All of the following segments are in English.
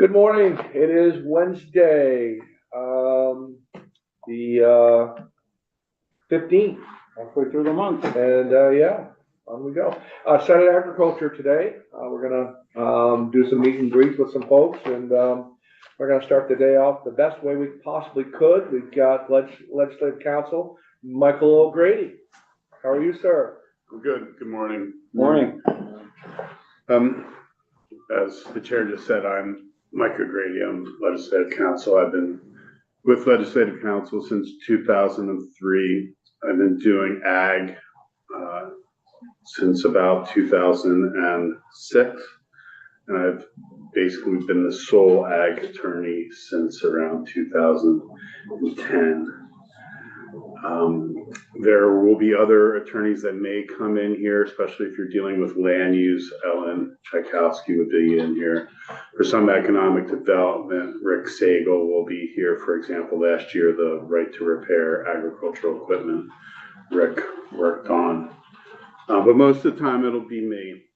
Good morning. It is Wednesday, the 15th, Halfway through the month. and yeah, on we go. Senate Agriculture today. We're gonna do some meet and greets with some folks, and we're gonna start the day off the best way we possibly could. We've got Legislative Counsel Michael O'Grady. How are you, sir? I'm good. Good morning. Morning. As the chair just said, I'm Mike O'Grady. I'm Legislative Counsel. I've been with Legislative Counsel since 2003. I've been doing ag since about 2006, and I've basically been the sole ag attorney since around 2010. There will be other attorneys that may come in here, especially if you're dealing with land use. Ellen Tchaikovsky would be in here. For some economic development, Rick Sagel will be here. For example, last year, the right to repair agricultural equipment, Rick worked on. But most of the time, it'll be me.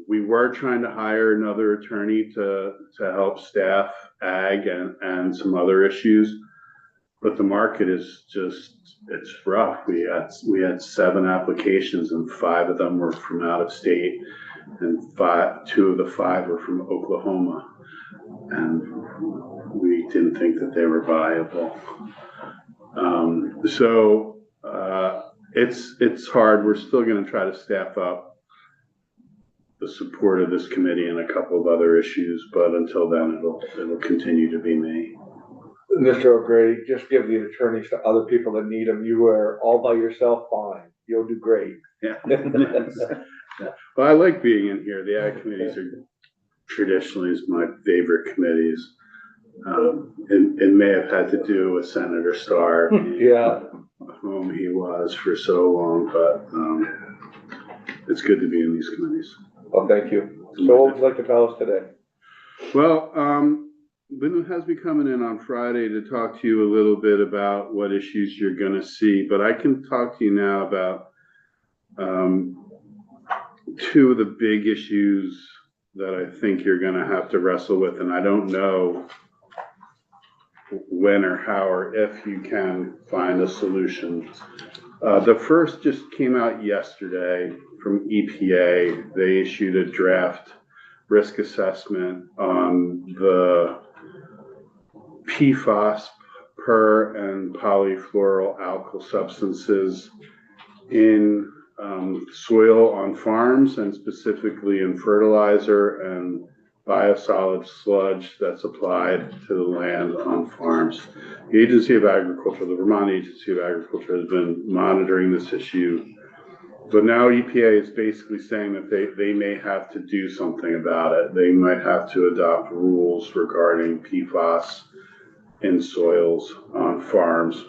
We were trying to hire another attorney to help staff ag and some other issues. But the market is it's rough. We had 7 applications, and 5 of them were from out of state, and 2 of the 5 were from Oklahoma, and we didn't think that they were viable. It's hard. We're still going to try to staff up the support of this committee and a couple of other issues, but until then, it'll continue to be me. Mr. O'Grady, just give the attorneys to other people that need them. You are all by yourself, fine. You'll do great. Yeah. Well, I like being in here. The ag committees are traditionally my favorite committees. It may have had to do with Senator Starr, Yeah. whom he was for so long, but it's good to be in these committees. Well, thank you. So what would you like to tell us today? Well, Lyndon has me coming in on Friday to talk to you a little bit about what issues you're going to see, but I can talk to you now about 2 of the big issues that I think you're going to have to wrestle with, and I don't know when or how or if you can find a solution. The first just came out yesterday from EPA. They issued a draft risk assessment on the PFAS, per and polyfluoroalkyl substances in soil on farms, and specifically in fertilizer and biosolid sludge that's applied to the land on farms. The Agency of Agriculture, the Vermont Agency of Agriculture, has been monitoring this issue, but now EPA is basically saying that they may have to do something about it. They might have to adopt rules regarding PFAS in soils on farms.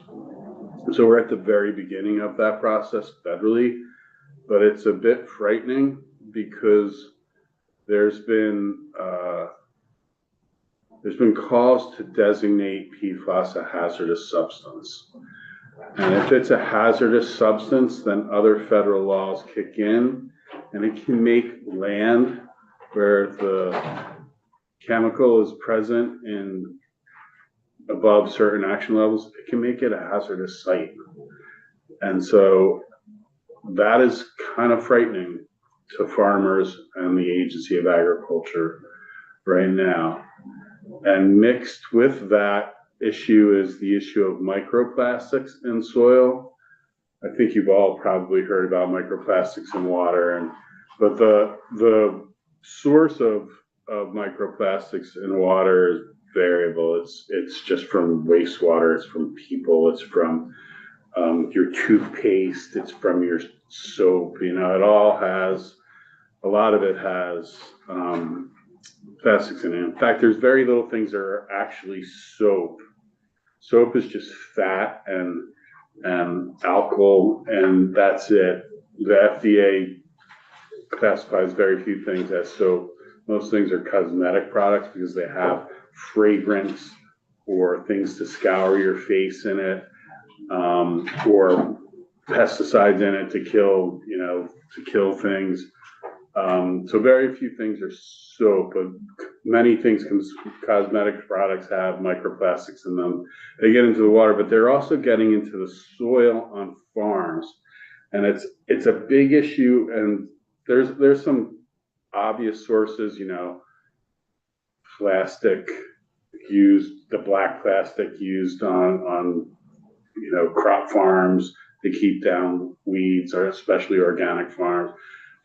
So we're at the very beginning of that process federally, but it's a bit frightening because there's been calls to designate PFAS a hazardous substance. And if it's a hazardous substance, then other federal laws kick in, and it can make land where the chemical is present in above certain action levels, it can make it a hazardous site. And so that is kind of frightening to farmers and the Agency of Agriculture right now. And mixed with that issue is the issue of microplastics in soil. I think you've all probably heard about microplastics in water, but the source of microplastics in water is variable. It's just from wastewater, it's from people, it's from your toothpaste, it's from your soap. You know, a lot of it has plastics in it. In fact, there's very little things that are actually soap. Soap is just fat and alcohol, and that's it. The FDA classifies very few things as soap. Most things are cosmetic products because they have fragrance or things to scour your face in it, or pesticides in it to kill things. So very few things are soap, but many things, cosmetic products have microplastics in them. They get into the water, but they're also getting into the soil on farms. And it's a big issue, and there's some obvious sources, plastic used, the black plastic used on crop farms to keep down weeds, or especially organic farms.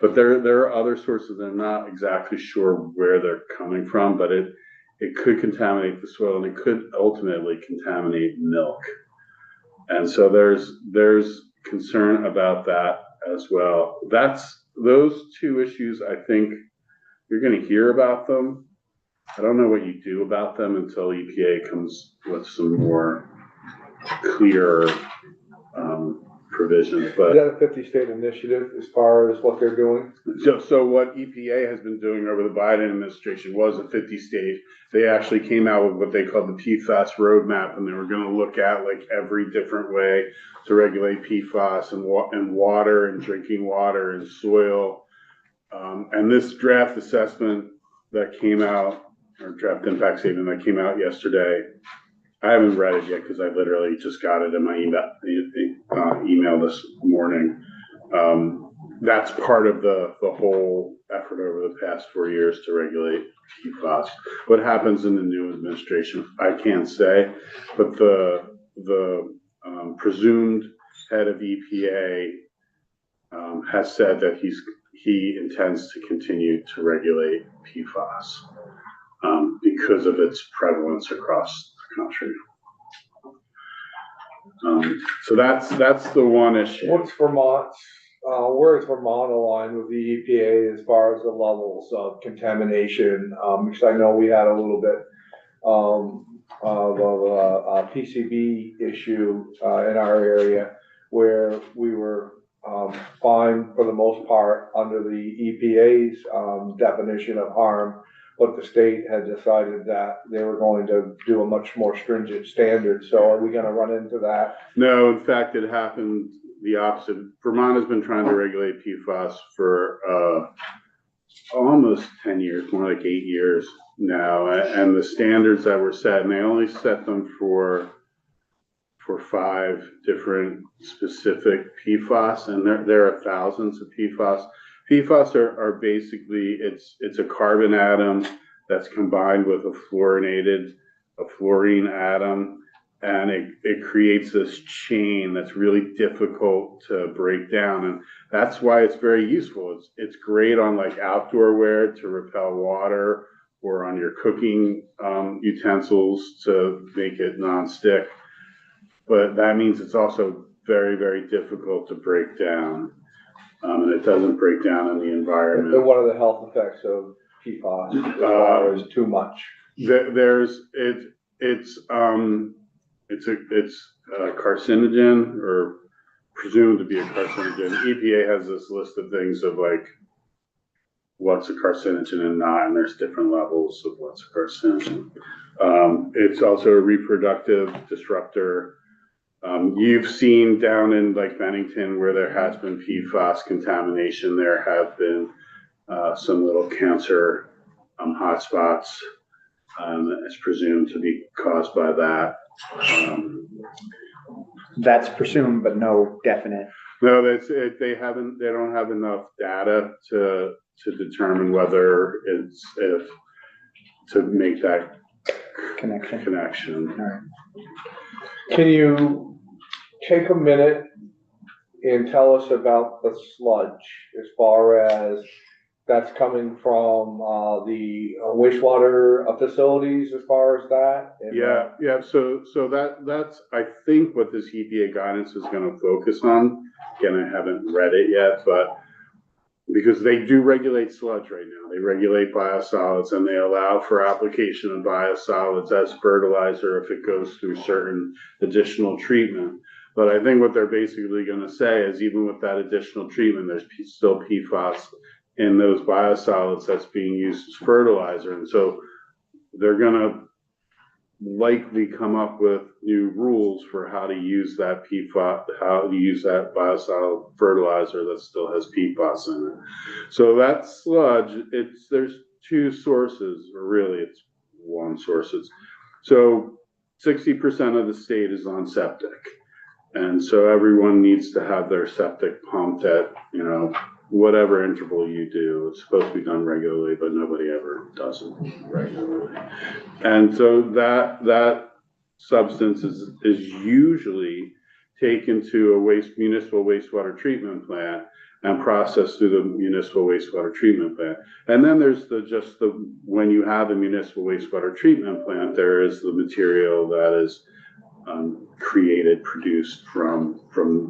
But there are other sources that I'm not exactly sure where they're coming from, but it could contaminate the soil, and it could ultimately contaminate milk. And so there's concern about that as well. Those two issues, I think you're going to hear about them. I don't know what you do about them until EPA comes with some more clear provisions. Is But that a 50-state initiative as far as what they're doing? so what EPA has been doing over the Biden administration was a 50-state. They actually came out with what they called the PFAS roadmap, and they were going to look at like every different way to regulate PFAS and water and drinking water and soil. And this draft assessment that came out, or draft impact statement that came out yesterday, I haven't read it yet because I literally just got it in my email this morning. That's part of the whole effort over the past 4 years to regulate PFAS. What happens in the new administration, I can't say, but the presumed head of EPA has said that he intends to continue to regulate PFAS because of its prevalence across the country. So that's the one issue. What's Vermont's, where is Vermont aligned with the EPA as far as the levels of contamination? Because I know we had a little bit of a PCB issue in our area where we were fine for the most part under the EPA's definition of harm, but the state had decided that they were going to do a much more stringent standard. So are we going to run into that? No, in fact, it happened the opposite. Vermont has been trying to regulate PFAS for almost 10 years, more like 8 years now. And the standards that were set, and they only set them for 5 different specific PFAS, and there are thousands of PFAS. PFAS are basically, it's a carbon atom that's combined with a fluorine atom, and it creates this chain that's really difficult to break down, and that's why it's very useful. It's great on like outdoor wear to repel water, or on your cooking utensils to make it non-stick. But that means it's also very, very difficult to break down. And it doesn't break down in the environment. And what are the health effects of PFAS as far as too much? It's a carcinogen, or presumed to be a carcinogen. EPA has this list of things of like what's a carcinogen and not, and there's different levels of what's a carcinogen. It's also a reproductive disruptor. You've seen down in like Bennington where there has been PFAS contamination, there have been some little cancer hotspots. It's presumed to be caused by that. That's presumed, but no definite. No, they don't have enough data to determine whether to make that connection. All right. Can you take a minute and tell us about the sludge as far as that's coming from the wastewater facilities as far as that? And, Yeah. So that's I think what this EPA guidance is going to focus on. Again, I haven't read it yet, but because they do regulate sludge right now, they regulate biosolids, and they allow for application of biosolids as fertilizer if it goes through certain additional treatment. But I think what they're basically going to say is even with that additional treatment, there's still PFAS in those biosolids that's being used as fertilizer. And so they're going to likely come up with new rules for how to use that PFAS, how to use that biosolid fertilizer that still has PFAS in it. So that sludge, there's two sources, or really it's one source. So 60% of the state is on septic. And so everyone needs to have their septic pumped at, whatever interval you do. It's supposed to be done regularly, but nobody ever does it regularly. And so that substance is usually taken to a municipal wastewater treatment plant and processed through the municipal wastewater treatment plant. And then there's when you have a municipal wastewater treatment plant, there is the material that is produced from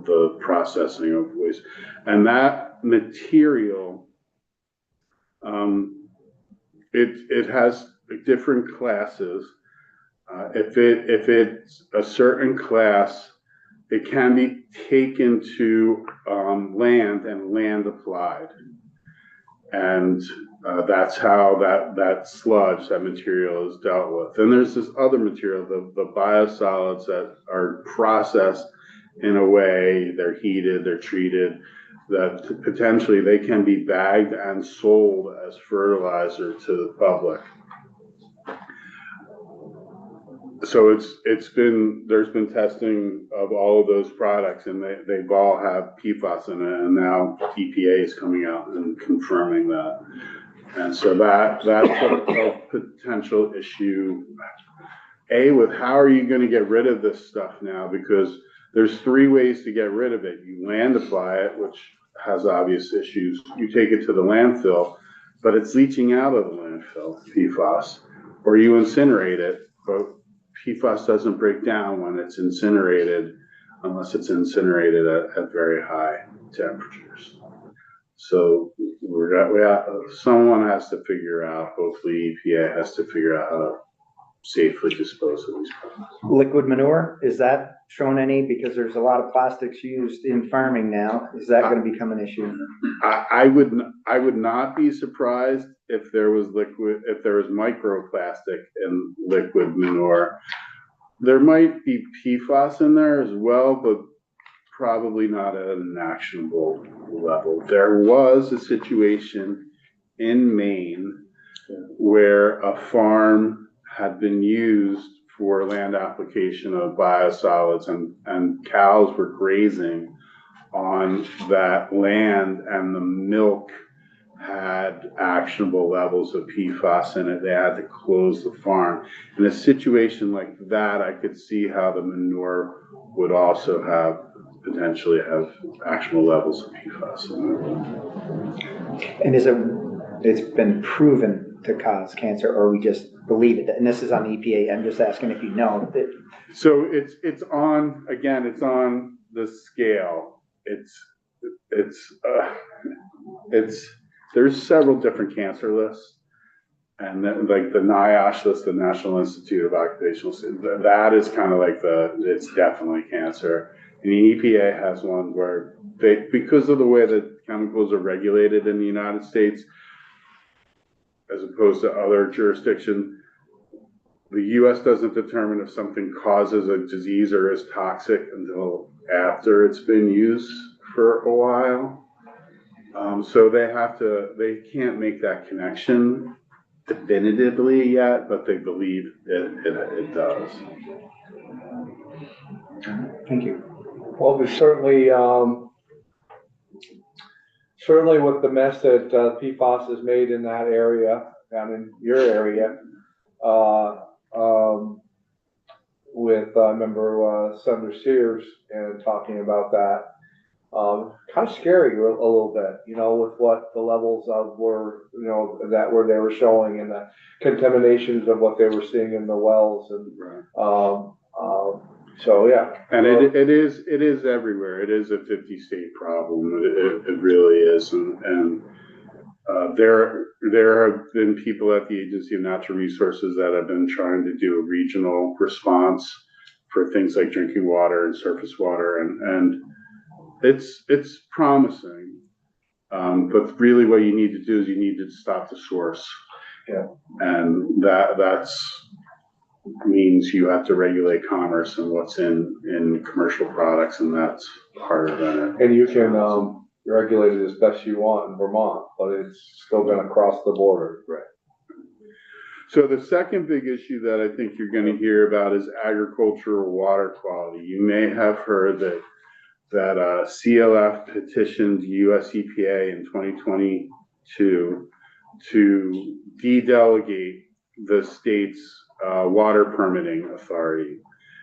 the processing of waste. And that material, it has different classes. If it's a certain class, it can be taken to land and land applied. And that's how that sludge, that material is dealt with. And there's this other material, the biosolids that are processed in a way, they're heated, they're treated, that potentially they can be bagged and sold as fertilizer to the public. So there's been testing of all of those products, and they've all have PFAS in it, and now EPA is coming out and confirming that. And so that's a potential issue. With how are you going to get rid of this stuff now? Because there's 3 ways to get rid of it. You land apply it, which has obvious issues. You take it to the landfill, but it's leaching out of the landfill, PFAS. Or you incinerate it, but PFAS doesn't break down when it's incinerated unless it's incinerated at very high temperatures. So someone has to figure out, hopefully EPA has to figure out how to safely dispose of these products. Liquid manure, is that shown any? Because there's a lot of plastics used in farming now. Is that going to become an issue? I would not be surprised if there was microplastic in liquid manure. There might be PFAS in there as well, but probably not at an actionable level. There was a situation in Maine where a farm had been used for land application of biosolids, and cows were grazing on that land, and the milk had actionable levels of PFAS in it. They had to close the farm. In a situation like that, I could see how the manure would also potentially have actionable levels of PFAS in it. And it's been proven to cause cancer, or we just believe it? And this is on EPA. I'm just asking if you know. So it's on the scale. There's several different cancer lists, and then, like the NIOSH list, the National Institute of Occupational Safety, that is kind of like it's definitely cancer. And the EPA has one where because of the way that chemicals are regulated in the United States, as opposed to other jurisdictions, the U.S. doesn't determine if something causes a disease or is toxic until after it's been used for a while. So they can't make that connection definitively yet, but they believe it does. Thank you. Well, there's certainly with the mess that PFAS has made in that area, down in your area, I remember Senator Sears and talking about that. Kind of scary a little bit, with what the levels of were, where they were showing, and the contaminations of what they were seeing in the wells, and so yeah. And it is everywhere. It is a 50-state problem. It really is, and there have been people at the Agency of Natural Resources that have been trying to do a regional response for things like drinking water and surface water, and it's promising, but really what you need to do is you need to stop the source. Yeah. And that's means you have to regulate commerce and what's in commercial products, and that's harder than it. And you can regulate it as best you want in Vermont, but it's still going to cross the border. Right. So the second big issue that I think you're gonna hear about is agricultural water quality. You may have heard that CLF petitioned US EPA in 2022 to de-delegate the state's water permitting authority.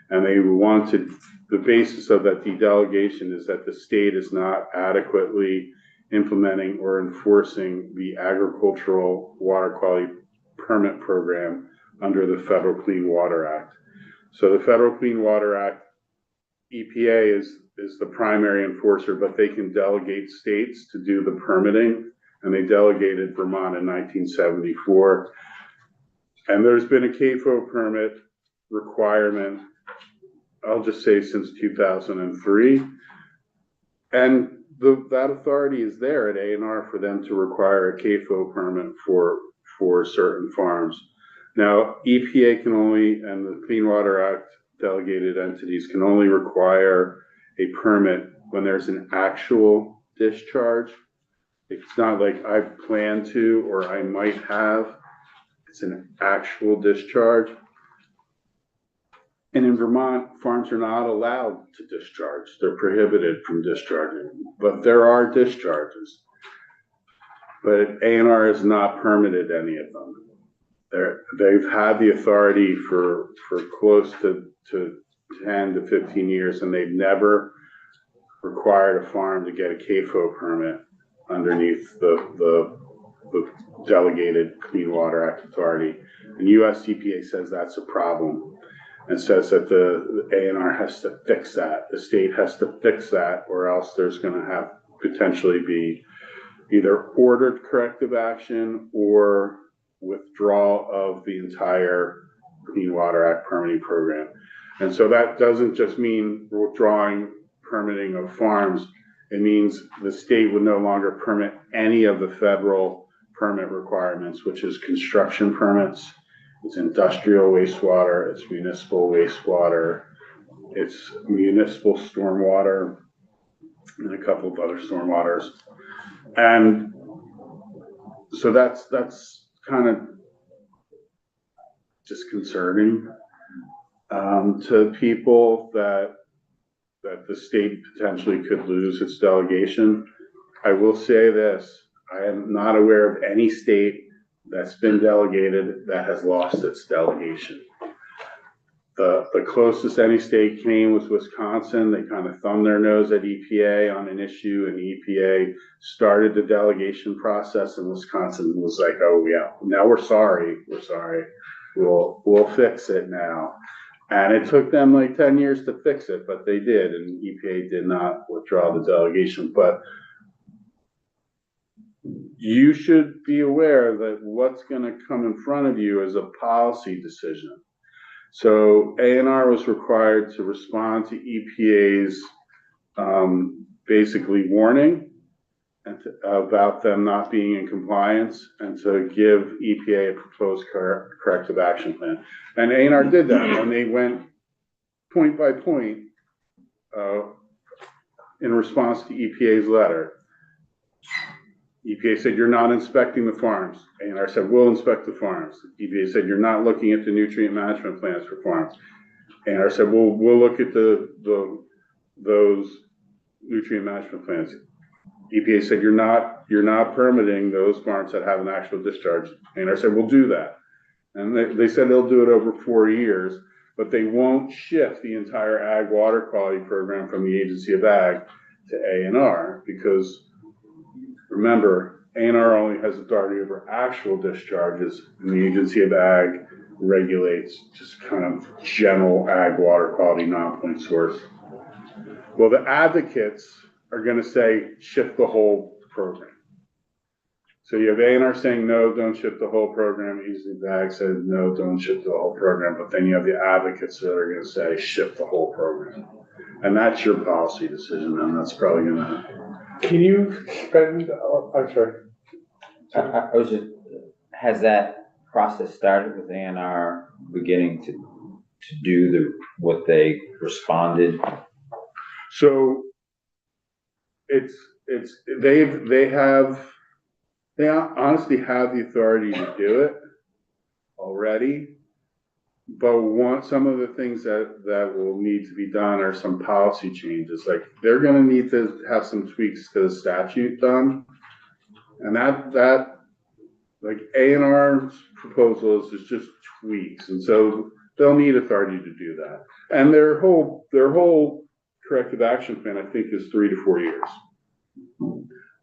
And they wanted, the basis of that de-delegation is that the state is not adequately implementing or enforcing the agricultural water quality permit program under the Federal Clean Water Act. So the Federal Clean Water Act, EPA is the primary enforcer, but they can delegate states to do the permitting, and they delegated Vermont in 1974. And there's been a CAFO permit requirement, I'll just say since 2003. And that authority is there at A&R for them to require a CAFO permit for certain farms. Now, EPA can only, and the Clean Water Act delegated entities can only require a permit when there's an actual discharge. It's not like I plan to or I might have. It's an actual discharge. And in Vermont, farms are not allowed to discharge. They're prohibited from discharging, but there are discharges. But A&R has not permitted any of them. They've had the authority for close to 10 to 15 years, and they've never required a farm to get a CAFO permit underneath the delegated Clean Water Act authority. And US EPA says that's a problem and says that the A&R has to fix that. The state has to fix that, or else there's going to have potentially be either ordered corrective action or withdrawal of the entire Clean Water Act permitting program. And so that doesn't just mean withdrawing permitting of farms. It means the state would no longer permit any of the federal permit requirements, which is construction permits, it's industrial wastewater, it's municipal wastewater, it's municipal stormwater, and a couple of other stormwaters. And so that's kind of disconcerting to people that the state potentially could lose its delegation. I will say this, I am not aware of any state that's been delegated that has lost its delegation. The closest any state came was Wisconsin. They kind of thumbed their nose at EPA on an issue, and EPA started the delegation process, and Wisconsin was like, oh yeah, now we're sorry, we'll fix it now. And it took them like 10 years to fix it, but they did, and EPA did not withdraw the delegation. But you should be aware that what's going to come in front of you is a policy decision. So A&R was required to respond to EPA's basically warning and about them not being in compliance, and to give EPA a proposed corrective action plan. And A&R did that, and they went point by point in response to EPA's letter. EPA said, you're not inspecting the farms. A&R said, we'll inspect the farms. EPA said, you're not looking at the nutrient management plans for farms. A&R said, we'll look at those nutrient management plans. EPA said, you're not permitting those farms that have an actual discharge. A&R said, we'll do that. And they said they'll do it over 4 years, but they won't shift the entire ag water quality program from the Agency of Ag to A&R, because remember, A&R only has authority over actual discharges, and the Agency of Ag regulates just kind of general ag water quality non-point source. Well, the advocates are going to say shift the whole program. So you have A&R saying no, don't shift the whole program. Agency of Ag says no, don't shift the whole program. But then you have the advocates that are going to say shift the whole program, and that's your policy decision, and that's probably going to. Can you spend, I'm sorry. I was just, has that process started with A&R beginning to do what they responded? So they honestly have the authority to do it. already. But some of the things that will need to be done are some policy changes, like they're gonna need to have some tweaks to the statute done. And that, like A&R's proposals is just tweaks, and so they'll need authority to do that. And their whole corrective action plan, I think, is 3 to 4 years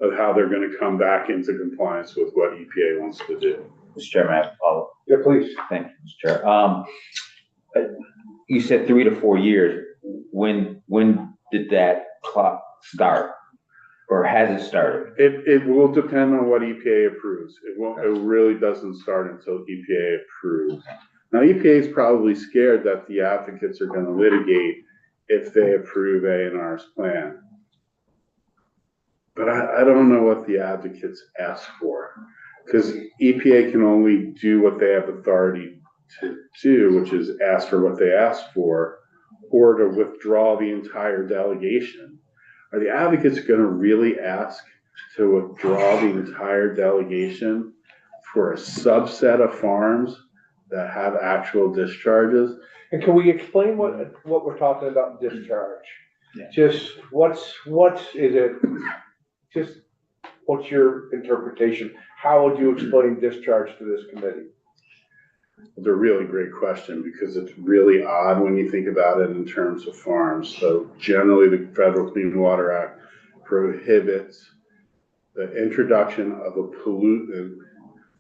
of how they're gonna come back into compliance with what EPA wants to do. Mr. Chairman, I have a follow-up. Yeah, please. Thank you, Mr. Chair. You said 3 to 4 years. When did that clock start? Or has it started? It will depend on what EPA approves. It really doesn't start until EPA approves. Now, EPA is probably scared that the advocates are gonna litigate if they approve A&R's plan. But I don't know what the advocates ask for, because EPA can only do what they have authority to do, which is ask for what they ask for, or to withdraw the entire delegation. Are the advocates going to really ask to withdraw the entire delegation for a subset of farms that have actual discharges? And can we explain what we're talking about in discharge? Yeah. Just what's your interpretation? How would you explain discharge to this committee? It's a really great question, because it's really odd when you think about it in terms of farms. So generally, the Federal Clean Water Act prohibits the introduction of a pollutant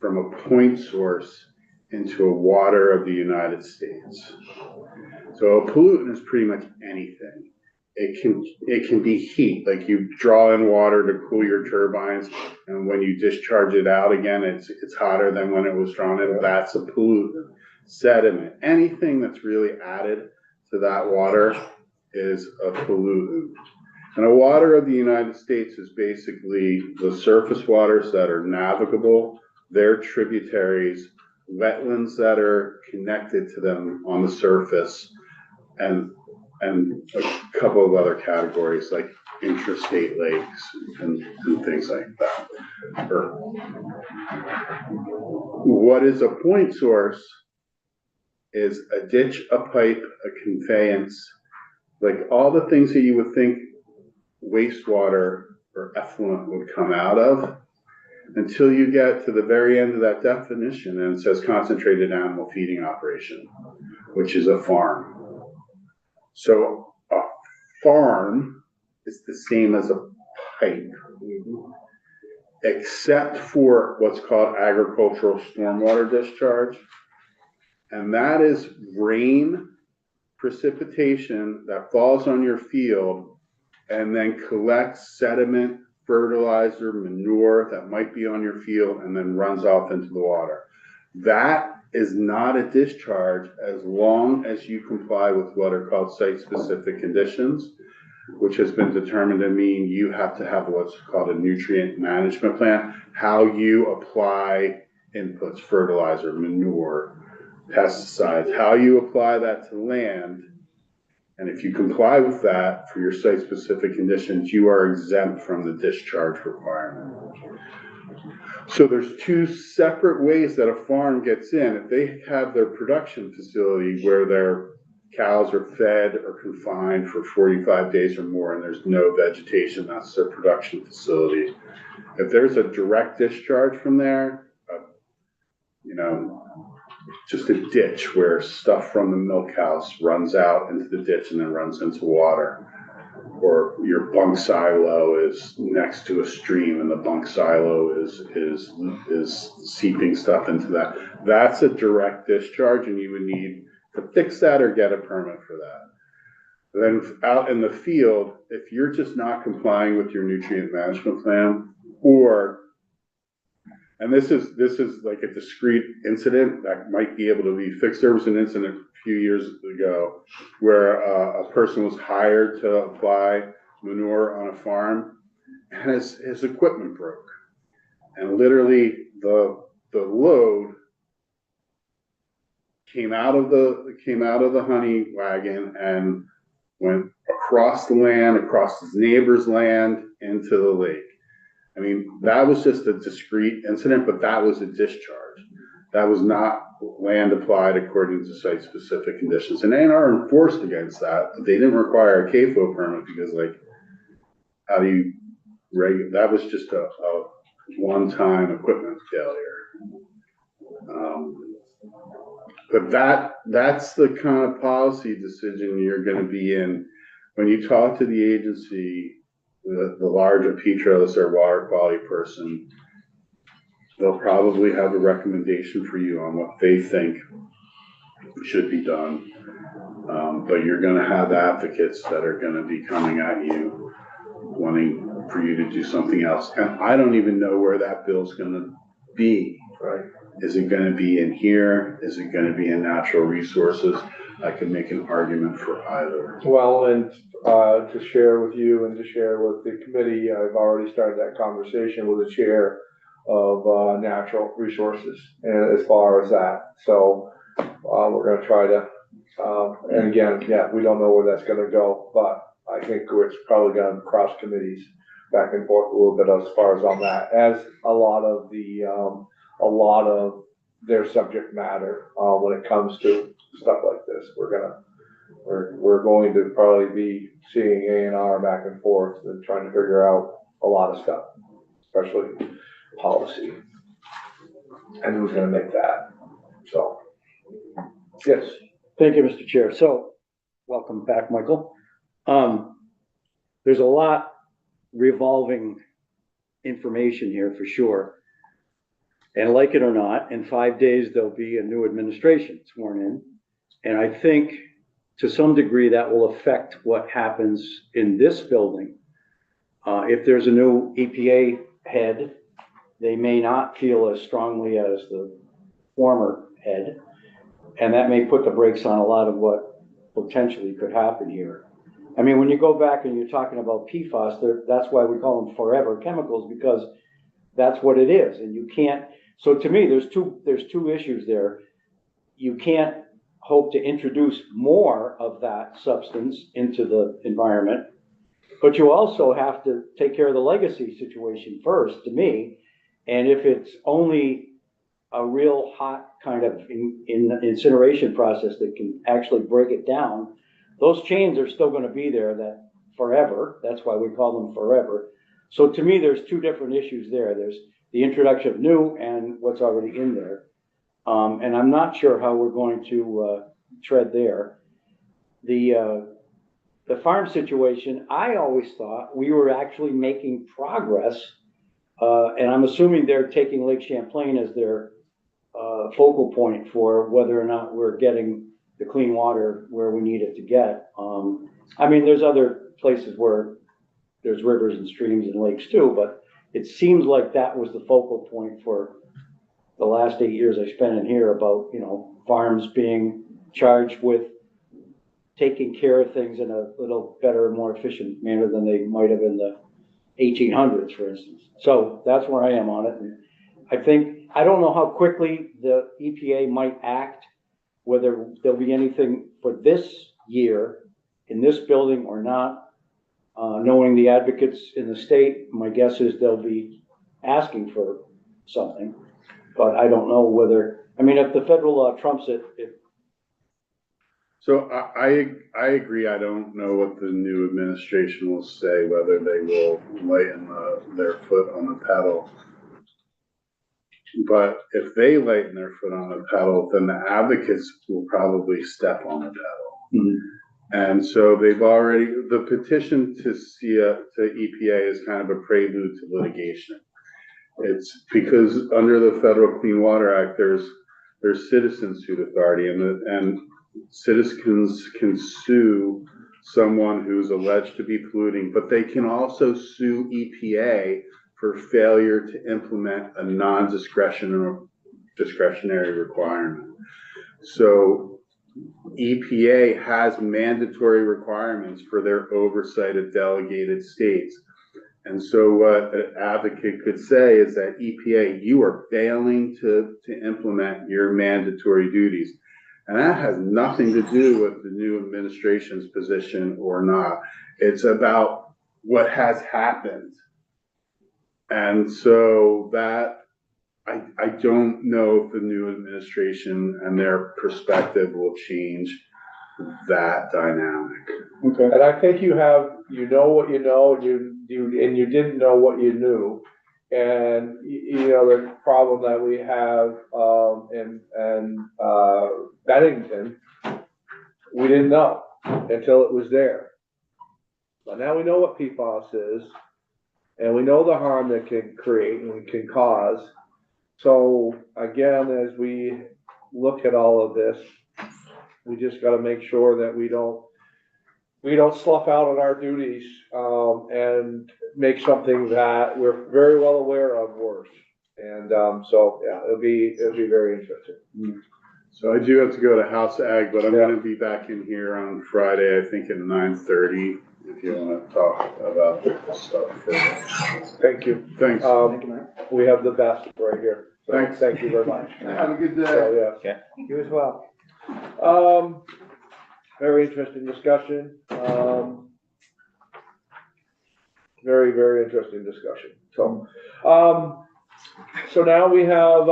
from a point source into a water of the United States. So a pollutant is pretty much anything. It can be heat, like you draw in water to cool your turbines, and when you discharge it out again, it's hotter than when it was drawn in. That's a pollutant. Sediment, anything that's really added to that water is a pollutant. And a water of the United States is basically the surface waters that are navigable, their tributaries, wetlands that are connected to them on the surface, and a couple of other categories like intrastate lakes and things like that. What is a point source is a ditch, a pipe, a conveyance, like all the things that you would think wastewater or effluent would come out of, until you get to the very end of that definition and it says concentrated animal feeding operation, which is a farm. So a farm is the same as a pipe, except for what's called agricultural stormwater discharge. And that is rain precipitation that falls on your field and then collects sediment, fertilizer, manure that might be on your field and then runs off into the water. That is not a discharge as long as you comply with what are called site-specific conditions, which has been determined to mean you have to have what's called a nutrient management plan, how you apply inputs, fertilizer, manure, pesticides, how you apply that to land. And if you comply with that for your site-specific conditions, you are exempt from the discharge requirement. So there's two separate ways that a farm gets in. If they have their production facility where their cows are fed or confined for 45 days or more and there's no vegetation, that's their production facility. If there's a direct discharge from there, just a ditch where stuff from the milk house runs out into the ditch and then runs into water, or your bunk silo is next to a stream and the bunk silo is seeping stuff into that. That's a direct discharge, and you would need to fix that or get a permit for that. Then out in the field, if you're just not complying with your nutrient management plan, and this is like a discrete incident that might be able to be fixed. There was an incident a few years ago where a person was hired to apply manure on a farm, and his equipment broke, and literally the load came out of the honey wagon and went across the land, across his neighbor's land, into the lake. I mean, that was just a discrete incident, but that was a discharge. that was not land applied according to site-specific conditions. And A&R enforced against that, but they didn't require a CAFO permit because, like, how do you that was just a one-time equipment failure. But that's the kind of policy decision you're gonna be in when you talk to the agency, the larger Petros or water quality person. They'll probably have a recommendation for you on what they think should be done. But you're gonna have advocates that are gonna be coming at you, wanting for you to do something else. And I don't even know where that bill's gonna be. Right. Is it gonna be in here? Is it gonna be in natural resources? I could make an argument for either. Well, and to share with you and to share with the committee, I've already started that conversation with the chair of natural resources, and as far as that. So we're gonna try to, and again, yeah, we don't know where that's gonna go, but I think it's probably gonna cross committees back and forth a little bit as far as on that, as a lot of their subject matter when it comes to stuff like this. We're going to probably be seeing A&R back and forth and trying to figure out a lot of stuff, especially policy. And who's gonna make that? So, yes. Thank you, Mr. Chair. So, welcome back, Michael. There's a lot revolving information here for sure. And like it or not, in 5 days, there'll be a new administration sworn in. And I think to some degree that will affect what happens in this building. If there's a new EPA head, they may not feel as strongly as the former head. And that may put the brakes on a lot of what potentially could happen here. I mean, when you go back and you're talking about PFAS, that's why we call them forever chemicals, because that's what it is. And you can't, so to me, there's two issues there. You can't hope to introduce more of that substance into the environment, but you also have to take care of the legacy situation first, to me. And if it's only a real hot kind of incineration process that can actually break it down, those chains are still going to be there that forever. That's why we call them forever. So to me, there's two different issues there. There's the introduction of new and what's already in there. And I'm not sure how we're going to tread there. The farm situation, I always thought we were actually making progress. And I'm assuming they're taking Lake Champlain as their focal point for whether or not we're getting the clean water where we need it to get. I mean, there's other places where there's rivers and streams and lakes too, but it seems like that was the focal point for the last 8 years I spent in here about, you know, farms being charged with taking care of things in a little better, more efficient manner than they might have in the 1800s, for instance. So that's where I am on it. And I think, I don't know how quickly the EPA might act, whether there'll be anything for this year in this building or not. Knowing the advocates in the state, my guess is they'll be asking for something, but I don't know whether, I mean, if the federal law trumps it, So I agree. I don't know what the new administration will say, whether they will lighten their foot on the pedal. But if they lighten their foot on the pedal, then the advocates will probably step on the pedal. Mhm. And so they've already, the petition to EPA is kind of a prelude to litigation. It's because under the Federal Clean Water Act, there's citizen suit authority, and citizens can sue someone who's alleged to be polluting, but they can also sue EPA for failure to implement a discretionary requirement. So EPA has mandatory requirements for their oversight of delegated states. And so what an advocate could say is that EPA, you are failing to implement your mandatory duties. And that has nothing to do with the new administration's position or not. It's about what has happened. And so that I don't know if the new administration and their perspective will change that dynamic. Okay. And I think you know what you know, and you didn't know what you knew. And, you know, the problem that we have, in Bennington, we didn't know until it was there. But now we know what PFAS is, and we know the harm that can create and can cause. So again, as we look at all of this, we just gotta make sure that we don't slough out on our duties, and make something that we're very well aware of worse. And, so, yeah, it'll be very interesting. So I do have to go to House Ag, but I'm Yeah. gonna be back in here on Friday, I think at 9:30, if you wanna talk about this stuff further. Thank you. Thanks. Thank you, Mike. We have the best right here. So, Thanks. Thank you very much. Have a good day. So, yes. You as well. Very interesting discussion. Very, very interesting discussion. So, so now we have,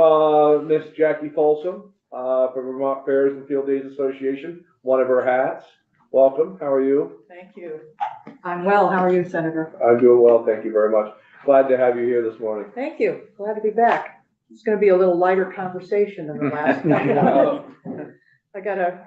Miss Jackie Folsom, from Vermont Fairs and Field Days Association, one of her hats. Welcome, how are you? Thank you. I'm well. How are you, Senator? I'm doing well, thank you very much. Glad to have you here this morning. Thank you. Glad to be back. It's going to be a little lighter conversation than the last one. I got a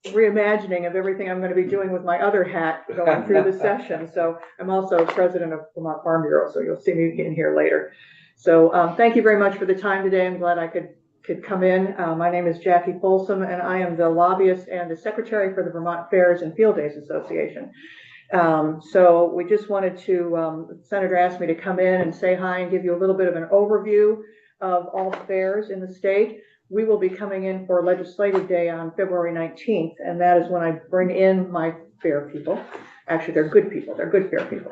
reimagining of everything I'm going to be doing with my other hat going through the session. So I'm also president of Vermont Farm Bureau, so you'll see me in here later. So thank you very much for the time today. I'm glad I could come in. My name is Jackie Folsom, and I am the lobbyist and the secretary for the Vermont Fairs and Field Days Association. So we just wanted to, the senator asked me to come in and say hi and give you a little bit of an overview of all fairs in the state. We will be coming in for Legislative Day on February 19th, and that is when I bring in my fair people. Actually, they're good people. They're good fair people.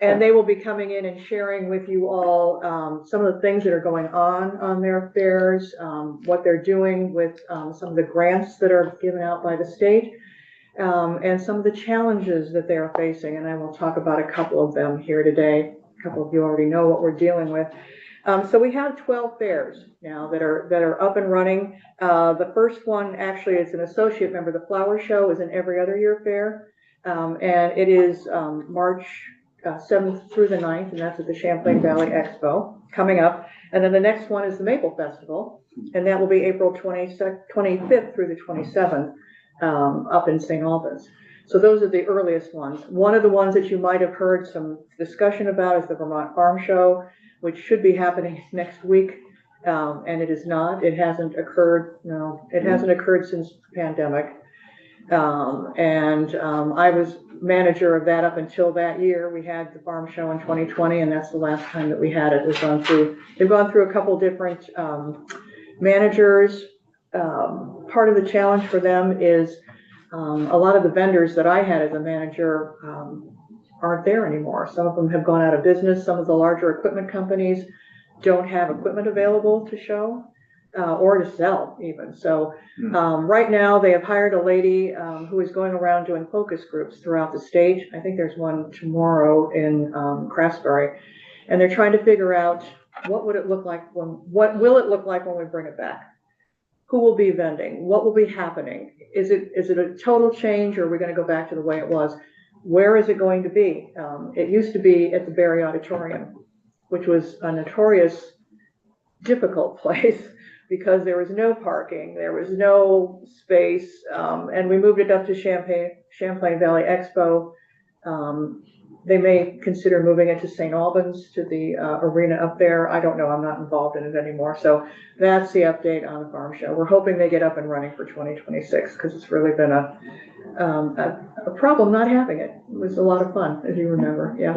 And they will be coming in and sharing with you all some of the things that are going on their fairs, what they're doing with some of the grants that are given out by the state, and some of the challenges that they are facing. And I will talk about a couple of them here today. A couple of you already know what we're dealing with. So we have 12 fairs now that are up and running. The first one actually is an associate member. The Flower Show is an every other year fair, and it is March 7th through the 9th, and that's at the Champlain Valley Expo coming up. And then the next one is the Maple Festival, and that will be April 25th through the 27th up in St. Albans. So those are the earliest ones. One of the ones that you might have heard some discussion about is the Vermont Farm Show, which should be happening next week, and it is not. It hasn't occurred. No, it hasn't occurred since the pandemic. I was manager of that up until that year. We had the farm show in 2020, and that's the last time that we had it. They've gone through a couple different managers. Part of the challenge for them is a lot of the vendors that I had as a manager aren't there anymore. Some of them have gone out of business. Some of the larger equipment companies don't have equipment available to show or to sell even. So right now they have hired a lady who is going around doing focus groups throughout the state. I think there's one tomorrow in Craftsbury, and they're trying to figure out what will it look like when we bring it back? Who will be vending? What will be happening? Is it a total change, or are we going to go back to the way it was? Where is it going to be? It used to be at the Barry Auditorium, which was a notorious difficult place because there was no parking, there was no space, and we moved it up to Champlain Valley Expo. They may consider moving it to St. Albans, to the arena up there. I don't know, I'm not involved in it anymore. So that's the update on the farm show. We're hoping they get up and running for 2026 because it's really been a problem not having it. It was a lot of fun, as you remember, yeah.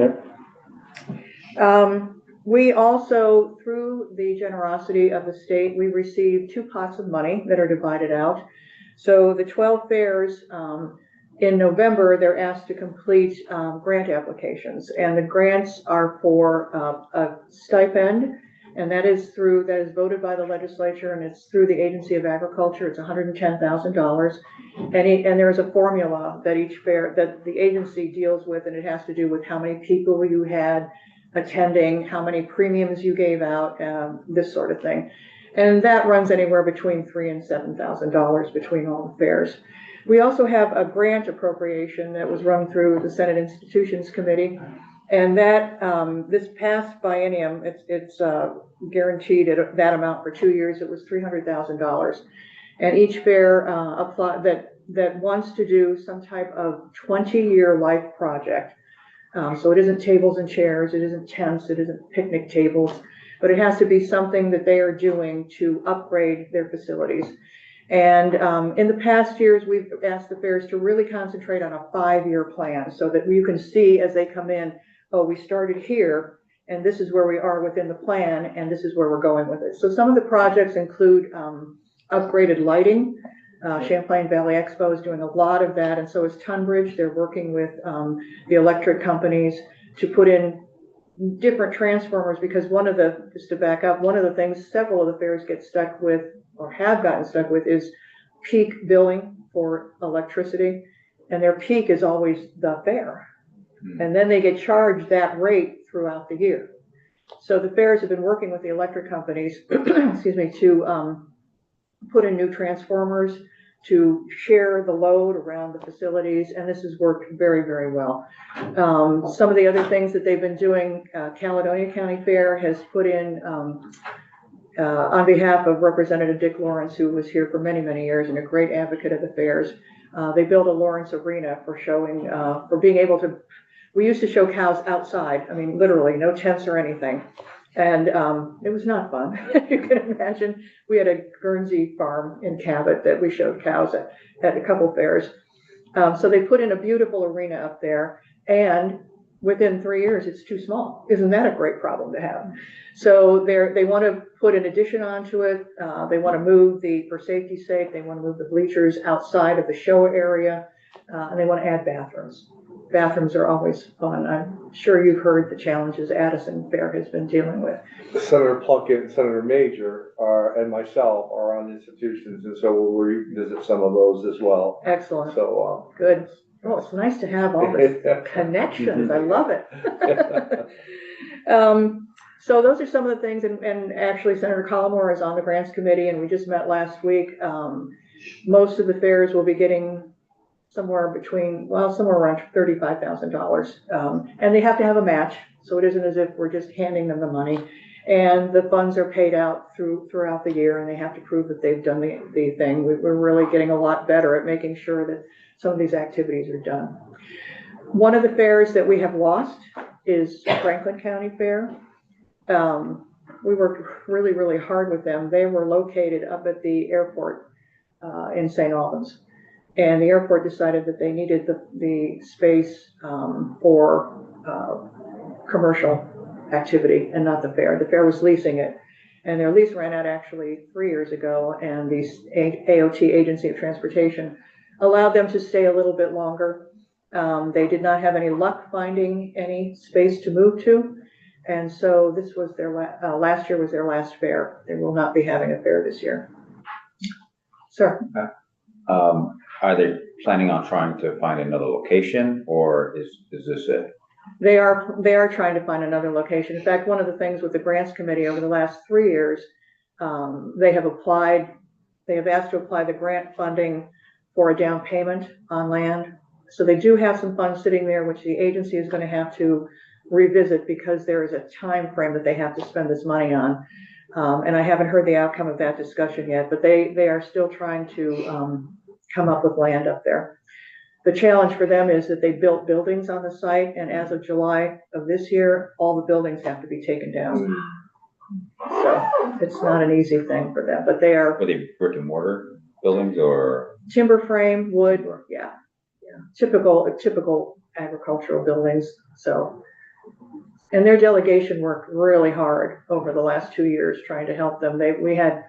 Yep. We also, through the generosity of the state, we received 2 pots of money that are divided out. So the 12 fairs, in November, they're asked to complete grant applications, and the grants are for a stipend, and that is voted by the legislature, and it's through the Agency of Agriculture. It's $110,000, and there's a formula that each fair that the agency deals with, and it has to do with how many people you had, attending, how many premiums you gave out, this sort of thing. And that runs anywhere between $3,000 and $7,000 between all the fairs. We also have a grant appropriation that was run through the Senate Institutions Committee. And that, this past biennium, it's guaranteed at that amount for 2 years. It was $300,000. And each fair that wants to do some type of 20-year life project. So it isn't tables and chairs, it isn't tents, it isn't picnic tables, but it has to be something that they are doing to upgrade their facilities. And in the past years, we've asked the fairs to really concentrate on a 5-year plan so that you can see as they come in, oh, we started here, and this is where we are within the plan, and this is where we're going with it. So some of the projects include upgraded lighting. Champlain Valley Expo is doing a lot of that, and so is Tunbridge. They're working with the electric companies to put in different transformers, because just to back up, one of the things several of the fairs get stuck with, or have gotten stuck with, is peak billing for electricity, and their peak is always the fair. And then they get charged that rate throughout the year. So the fairs have been working with the electric companies, excuse me, to put in new transformers, to share the load around the facilities, and this has worked very, very well. Some of the other things that they've been doing, Caledonia County Fair has put in, on behalf of Representative Dick Lawrence, who was here for many, many years and a great advocate of the fairs, they built a Lawrence Arena for showing, for being able to, we used to show cows outside, I mean, literally, no tents or anything. And it was not fun. You can imagine. We had a Guernsey farm in Cabot that we showed cows at a couple fairs. So they put in a beautiful arena up there, and within 3 years, it's too small. Isn't that a great problem to have? So they want to put an addition onto it. They want to move for safety's sake, they want to move the bleachers outside of the show area, and they want to add bathrooms. Bathrooms are always fun. I'm sure you've heard the challenges Addison Fair has been dealing with. Senator Plunkett and Senator Major and myself are on institutions, and so we'll revisit some of those as well. Excellent. So, good. Oh, it's nice to have all the connections. I love it. So those are some of the things, and actually Senator Collmore is on the grants committee, and we just met last week. Most of the fairs will be getting somewhere around $35,000. And they have to have a match, so it isn't as if we're just handing them the money. And the funds are paid out throughout the year, and they have to prove that they've done the thing. We're really getting a lot better at making sure that some of these activities are done. One of the fairs that we have lost is Franklin County Fair. We worked really, really hard with them. They were located up at the airport in St. Albans. And the airport decided that they needed the space for commercial activity and not the fair. The fair was leasing it, and their lease ran out actually 3 years ago, and the AOT, Agency of Transportation, allowed them to stay a little bit longer. They did not have any luck finding any space to move to, and so this was their last year was their last fair. They will not be having a fair this year. Sir? Are they planning on trying to find another location, or is this it? They are trying to find another location. In fact, one of the things with the grants committee over the last 3 years, they have asked to apply the grant funding for a down payment on land. So they do have some funds sitting there, which the agency is going to have to revisit, because there is a time frame that they have to spend this money on. And I haven't heard the outcome of that discussion yet, but they are still trying to come up with land up there. The challenge for them is that they built buildings on the site, and as of July of this year, all the buildings have to be taken down. So it's not an easy thing for them, but they are. Were they brick and mortar buildings or? Timber frame, wood, yeah. Typical agricultural buildings, so. And their delegation worked really hard over the last 2 years trying to help them. We had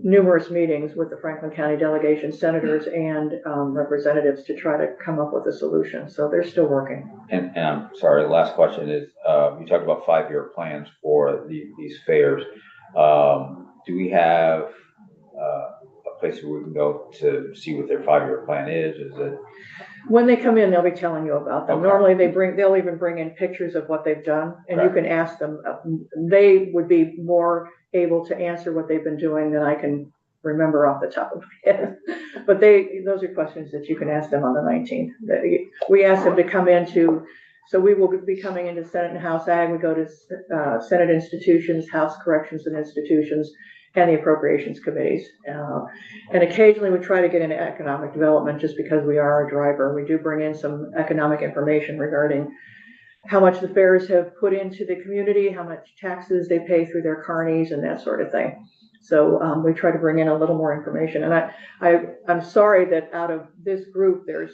numerous meetings with the Franklin County delegation, senators and representatives, to try to come up with a solution. So they're still working. And I'm sorry, the last question is, you talked about 5-year plans for these fairs. Do we have a place where we can go to see what their 5-year plan is? Is it? When they come in, they'll be telling you about them. Okay. Normally they'll even bring in pictures of what they've done, and you Okay. can ask them. They would be more able to answer what they've been doing than I can remember off the top of my head. But those are questions that you can ask them on the 19th. We asked them to come into, so we will be coming into Senate and House Ag. We go to Senate institutions, House Corrections and Institutions, and the Appropriations Committees. And occasionally we try to get into economic development just because we are a driver. We do bring in some economic information regarding how much the fairs have put into the community, how much taxes they pay through their carnies and that sort of thing. So we try to bring in a little more information. And I'm sorry that out of this group, there's,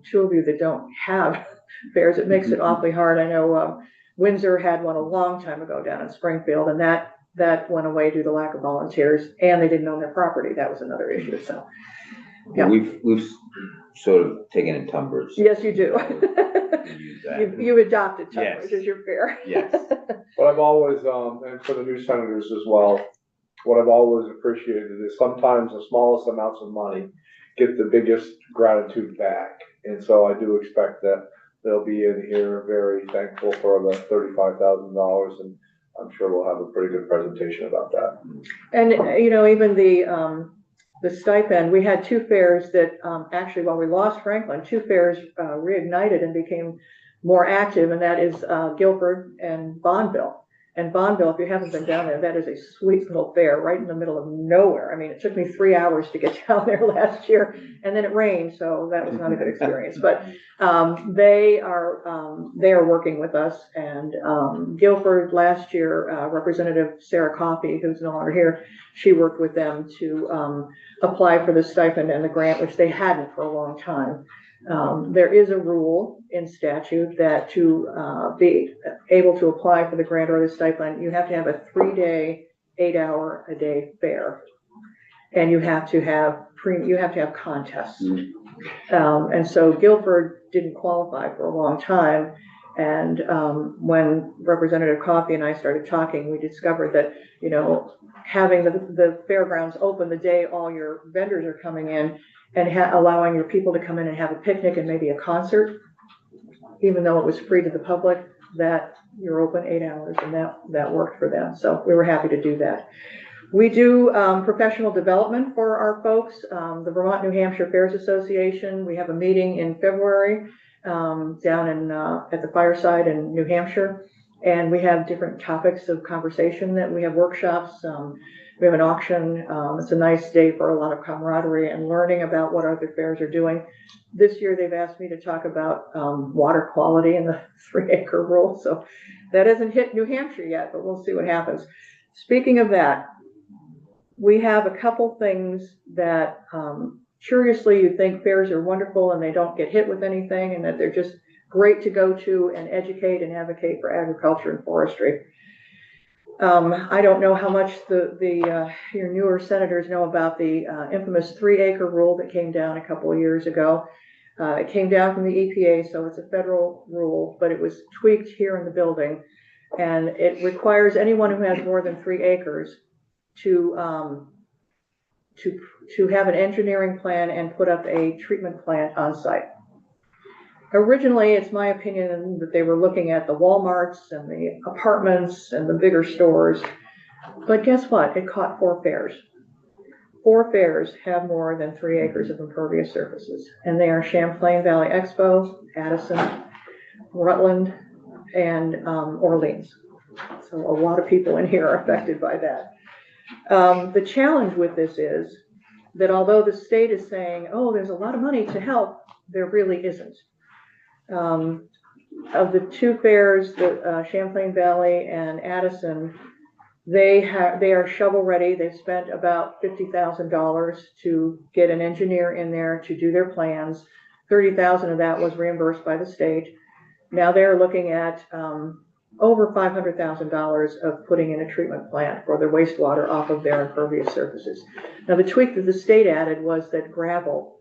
two of you that don't have fairs. It makes it awfully hard. I know Windsor had one a long time ago down in Springfield, and that went away due to lack of volunteers, and they didn't own their property. That was another issue, so. Yeah. We've sort of taken in Tunbridge. Yes, you do. We use that. You adopted Tunbridge Yes. as your fair. Yes. But I've always, and for the new senators as well, what I've always appreciated is sometimes the smallest amounts of money get the biggest gratitude back. And so I do expect that they'll be in here very thankful for the $35,000, and I'm sure we'll have a pretty good presentation about that. And, even the stipend, we had two fairs that, actually, while we lost Franklin, two fairs reignited and became more active, and that is Guilford and Bonneville. And Bonneville, if you haven't been down there, that is a sweet little fair right in the middle of nowhere. I mean, it took me 3 hours to get down there last year, and then it rained, so that was not a good experience. But they are working with us. And Guilford last year, Representative Sarah Coffey, who's no longer here, she worked with them to apply for the stipend and the grant, which they hadn't for a long time. There is a rule in statute that to be able to apply for the grant or the stipend, you have to have a 3-day, 8-hour-a-day fair, and you have to have contests. And so Guilford didn't qualify for a long time. And when Representative Coffey and I started talking, we discovered that having the fairgrounds open the day all your vendors are coming in, and allowing your people to come in and have a picnic and maybe a concert, even though it was free to the public, that you're open 8 hours, and that worked for them. So we were happy to do that. We do professional development for our folks. The Vermont New Hampshire Fairs Association, we have a meeting in February down in at the Fireside in New Hampshire, and we have different topics of conversation that we have workshops. We have an auction. It's a nice day for a lot of camaraderie and learning about what other fairs are doing. This year, they've asked me to talk about water quality and the 3-acre rule. So that hasn't hit New Hampshire yet, but we'll see what happens. Speaking of that, we have a couple things that curiously you think fairs are wonderful and they don't get hit with anything, and that they're just great to go to and educate and advocate for agriculture and forestry. I don't know how much your newer senators know about the infamous 3-acre rule that came down a couple of years ago. It came down from the EPA, so it's a federal rule, but it was tweaked here in the building, and it requires anyone who has more than 3 acres to have an engineering plan and put up a treatment plant on site. Originally, it's my opinion that they were looking at the Walmarts and the apartments and the bigger stores, but guess what? It caught 4 fairs. 4 fairs have more than 3 acres of impervious surfaces, and they are Champlain Valley Expo, Addison, Rutland, and Orleans. So a lot of people in here are affected by that. The challenge with this is that although the state is saying, oh, there's a lot of money to help, there really isn't. Of the 2 fairs, the Champlain Valley and Addison, they are shovel ready. They've spent about $50,000 to get an engineer in there to do their plans. $30,000 of that was reimbursed by the state. Now they're looking at over $500,000 of putting in a treatment plant for their wastewater off of their impervious surfaces. Now the tweak that the state added was that gravel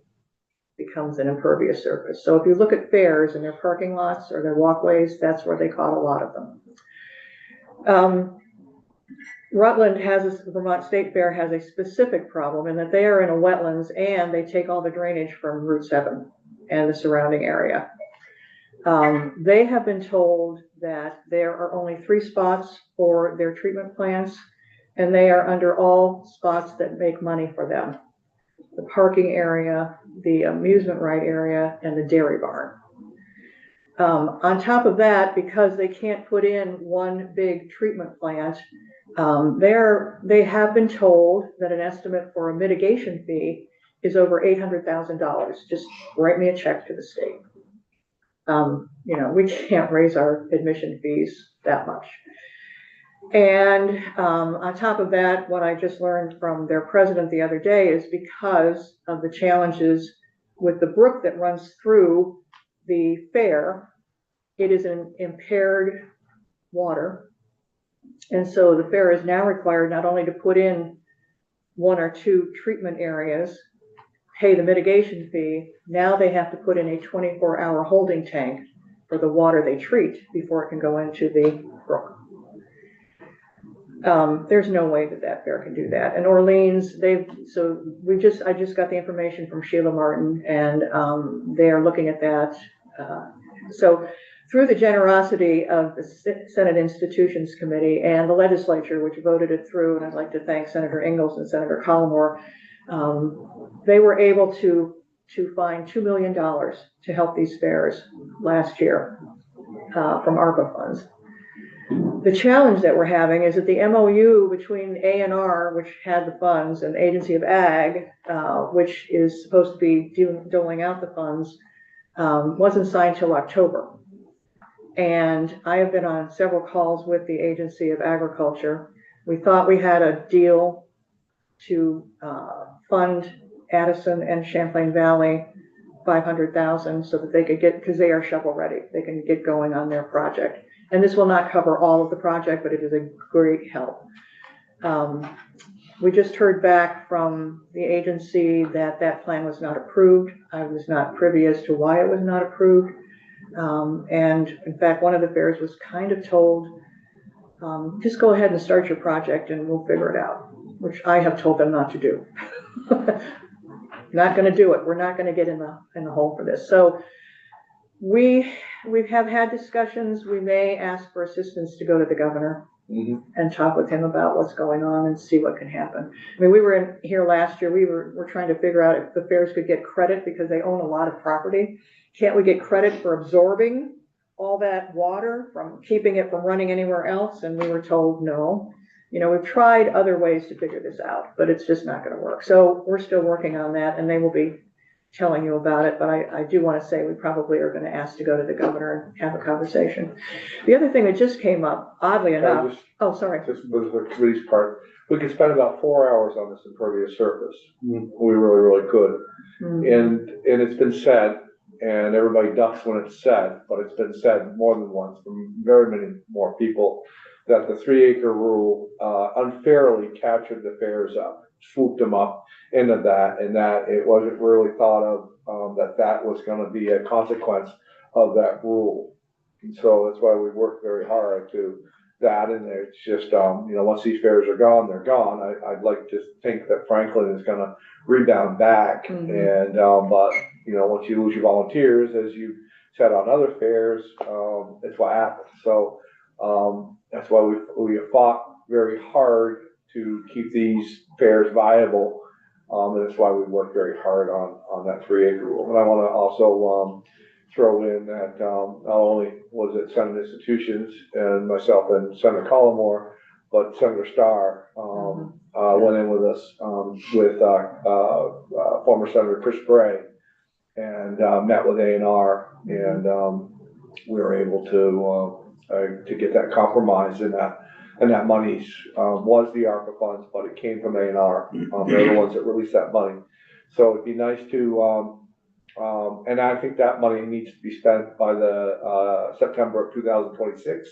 becomes an impervious surface. So if you look at fairs and their parking lots or their walkways, that's where they caught a lot of them. Rutland the Vermont State Fair has a specific problem in that they are in a wetlands and they take all the drainage from Route 7. and the surrounding area. They have been told that there are only 3 spots for their treatment plants, and they are under all spots that make money for them. The parking area, the amusement ride area, and the dairy barn. On top of that, because they can't put in one big treatment plant, they have been told that an estimate for a mitigation fee is over $800,000. Just write me a check to the state. We can't raise our admission fees that much. And on top of that, what I just learned from their president the other day is because of the challenges with the brook that runs through the fair, it is an impaired water. And so the fair is now required not only to put in 1 or 2 treatment areas, pay the mitigation fee, now they have to put in a 24-hour holding tank for the water they treat before it can go into the brook. There's no way that fair can do that. And Orleans, I just got the information from Sheila Martin, and they are looking at that. So through the generosity of the Senate Institutions Committee and the legislature, which voted it through, and I'd like to thank Senator Ingalls and Senator Collimore, they were able to find $2 million to help these fairs last year from ARPA funds. The challenge that we're having is that the MOU between ANR, which had the funds, and the Agency of Ag, which is supposed to be doling out the funds, wasn't signed till October. And I have been on several calls with the Agency of Agriculture. We thought we had a deal to fund Addison and Champlain Valley $500,000 so that they could get, because they are shovel ready, they can get going on their project. And this will not cover all of the project, but it is a great help. We just heard back from the agency that plan was not approved. I was not privy as to why it was not approved. And in fact, one of the fairs was kind of told, just go ahead and start your project and we'll figure it out, which I have told them not to do. Not going to do it. We're not going to get in the hole for this. So we have had discussions. We may ask for assistance to go to the governor and talk with him about what's going on and see what can happen. I mean, we were in here last year. We're trying to figure out if the fairs could get credit because they own a lot of property. Can't we get credit for absorbing all that water from keeping it from running anywhere else? And we were told no. We've tried other ways to figure this out, but it's just not going to work. So we're still working on that, and they will be telling you about it. But I do want to say we probably are going to ask to go to the governor and have a conversation. The other thing that just came up, oddly enough. Sorry. This was the committee's part. We could spend about 4 hours on this impervious surface. We really, really could. And it's been said, and everybody ducks when it's said, but it's been said more than once from very many more people, that the 3-acre rule unfairly captured the fairs up, swooped them up into that, and that it wasn't really thought of that was going to be a consequence of that rule. And so that's why we worked very hard to that, and it's just, once these fairs are gone, they're gone. I'd like to think that Franklin is going to rebound back, and but once you lose your volunteers, as you said on other fairs, it's what happens. So that's why we fought very hard to keep these fairs viable, and that's why we worked very hard on that 3-acre rule. And I want to also throw in that not only was it Senate Institutions and myself and Senator Collimore, but Senator Starr went in with us with former Senator Chris Bray and met with A&R, and we were able to get that compromise, and that money was the ARPA funds, but it came from A&R. They're the ones that released that money. So it'd be nice to, and I think that money needs to be spent by the September of 2026.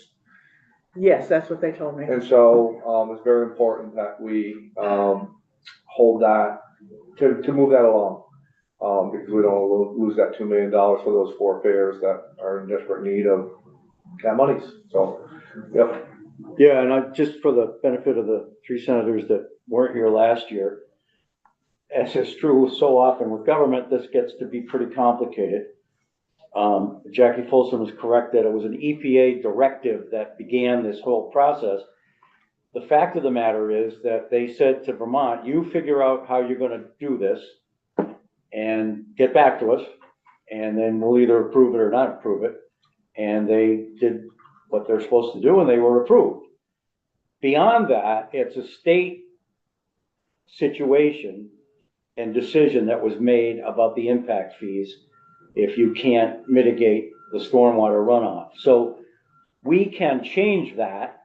Yes, that's what they told me. And so it's very important that we hold that, to move that along, because we don't want to lose that $2 million for those 4 fairs that are in desperate need of that money. So, yep. Yeah, and just for the benefit of the 3 senators that weren't here last year, as is true so often with government, this gets to be pretty complicated. Jackie Folsom was correct that it was an EPA directive that began this whole process. The fact of the matter is that they said to Vermont, you figure out how you're gonna do this and get back to us, and then we'll either approve it or not approve it. And they did what they're supposed to do, and they were approved. Beyond that, it's a state situation and decision that was made about the impact fees if you can't mitigate the stormwater runoff. So we can change that,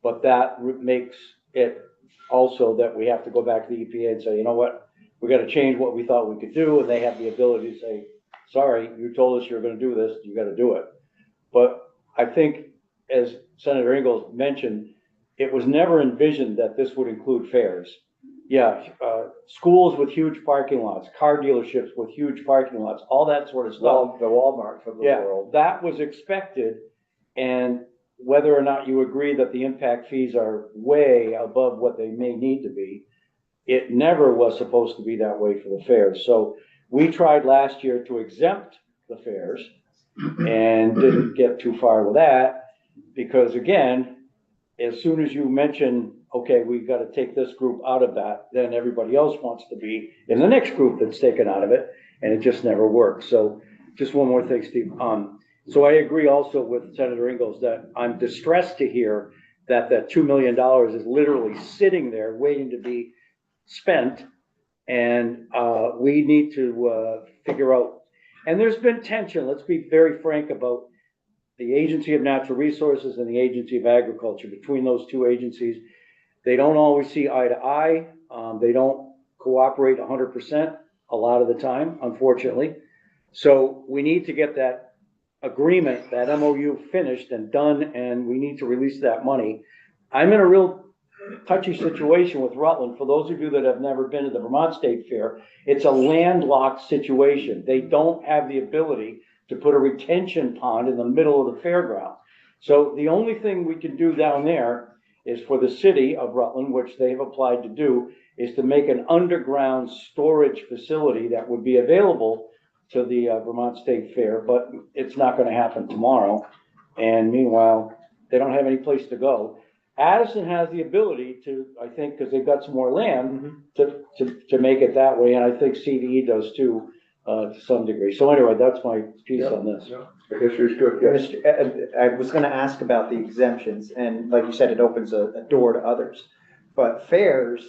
but that makes it also that we have to go back to the EPA and say, you know what, we gotta change what we thought we could do, and they have the ability to say, sorry, you told us you're gonna do this, you gotta do it. But I think, as Senator Ingalls mentioned, it was never envisioned that this would include fairs. Yeah, schools with huge parking lots, car dealerships with huge parking lots, all that sort of stuff. The Walmarts of the Yeah, world. that was expected, and whether or not you agree that the impact fees are way above what they may need to be, it never was supposed to be that way for the fairs. So we tried last year to exempt the fairs and didn't get too far with that, because again, as soon as you mention, okay, we've got to take this group out of that, then everybody else wants to be in the next group that's taken out of it, and it just never works. So just one more thing, Steve. So I agree also with Senator Ingalls that I'm distressed to hear that that $2 million is literally sitting there waiting to be spent. And we need to figure out, and there's been tension, let's be very frank about the Agency of Natural Resources and the Agency of Agriculture. Between those two agencies, they don't always see eye to eye. They don't cooperate 100% a lot of the time, unfortunately. So we need to get that agreement, that MOU finished and done, and we need to release that money. I'm in a real touchy situation with Rutland. For those of you that have never been to the Vermont State Fair, it's a landlocked situation. They don't have the ability to put a retention pond in the middle of the fairground. So the only thing we can do down there is for the city of Rutland, which they've applied to do, is to make an underground storage facility that would be available to the Vermont State Fair, but it's not gonna happen tomorrow. And meanwhile, they don't have any place to go. Addison has the ability to, I think, because they've got some more land, to make it that way, and I think CDE does too, to some degree. So anyway, that's my piece on this. The history's good, yes. I was gonna ask about the exemptions, and like you said, it opens a door to others. But fairs,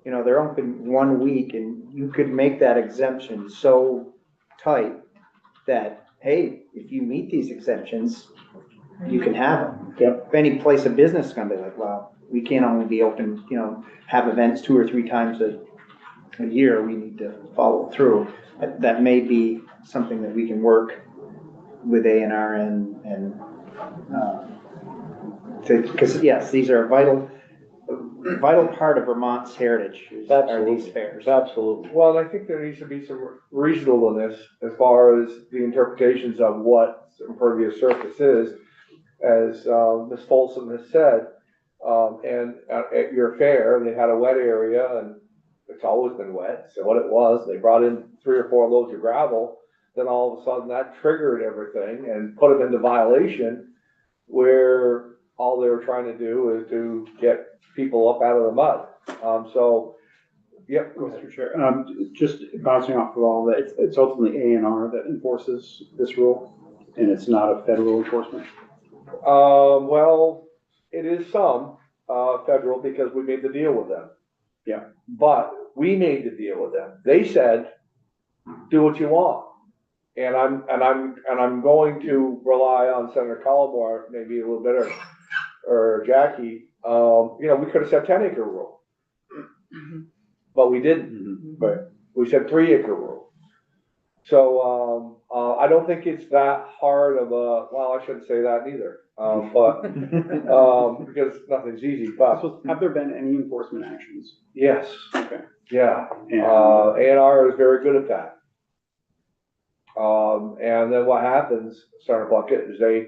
you know, they're open 1 week, and you could make that exemption so tight that, hey, if you meet these exemptions, you can have them. Yep. If any place of business is gonna be like, well, we can't only be open, you know, have events 2 or 3 times a year, we need to follow through. That may be something that we can work with A&R and because yes, these are a vital part of Vermont's heritage, are these fairs. Absolutely. Well, and I think there needs to be some reasonableness as far as the interpretations of what impervious surface is. As Ms. Folsom has said, and at your fair, they had a wet area, and it's always been wet. So what it was, they brought in 3 or 4 loads of gravel. Then all of a sudden that triggered everything and put them into violation, where all they were trying to do is to get people up out of the mud. Yep. Go ahead. Mr. Chair, just bouncing off of all that, it's ultimately A&R that enforces this rule, and it's not a federal enforcement. Well, it is some federal, because we made the deal with them. Yeah. But we made the deal with them. They said, do what you want. And I'm going to rely on Senator Collmore, maybe a little bit, or Jackie. You know, we could have said 10-acre rule, but we didn't. But we said 3-acre rule. So I don't think it's that hard of a, well, I shouldn't say that either. But because nothing's easy. But So have there been any enforcement actions? yes, Okay. yeah. And A&R is very good at that. And then what happens, Senator Plunkett, is they,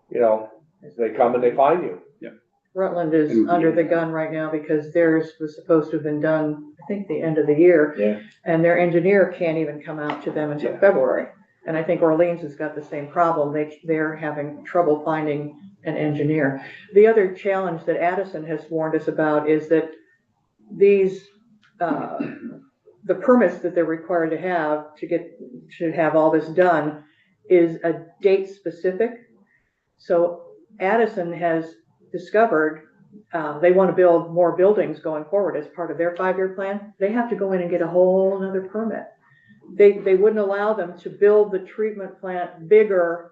you know, they come and they fine you. Yeah. Rutland is And- under the gun right now because theirs was supposed to have been done, I think, the end of the year. Yeah. And their engineer can't even come out to them until February. And I think Orleans has got the same problem. They're having trouble finding an engineer. The other challenge that Addison has warned us about is that these, the permits that they're required to have all this done is a date specific. So Addison has discovered, they want to build more buildings going forward as part of their 5-year plan. They have to go in and get a whole other permit. They wouldn't allow them to build the treatment plant bigger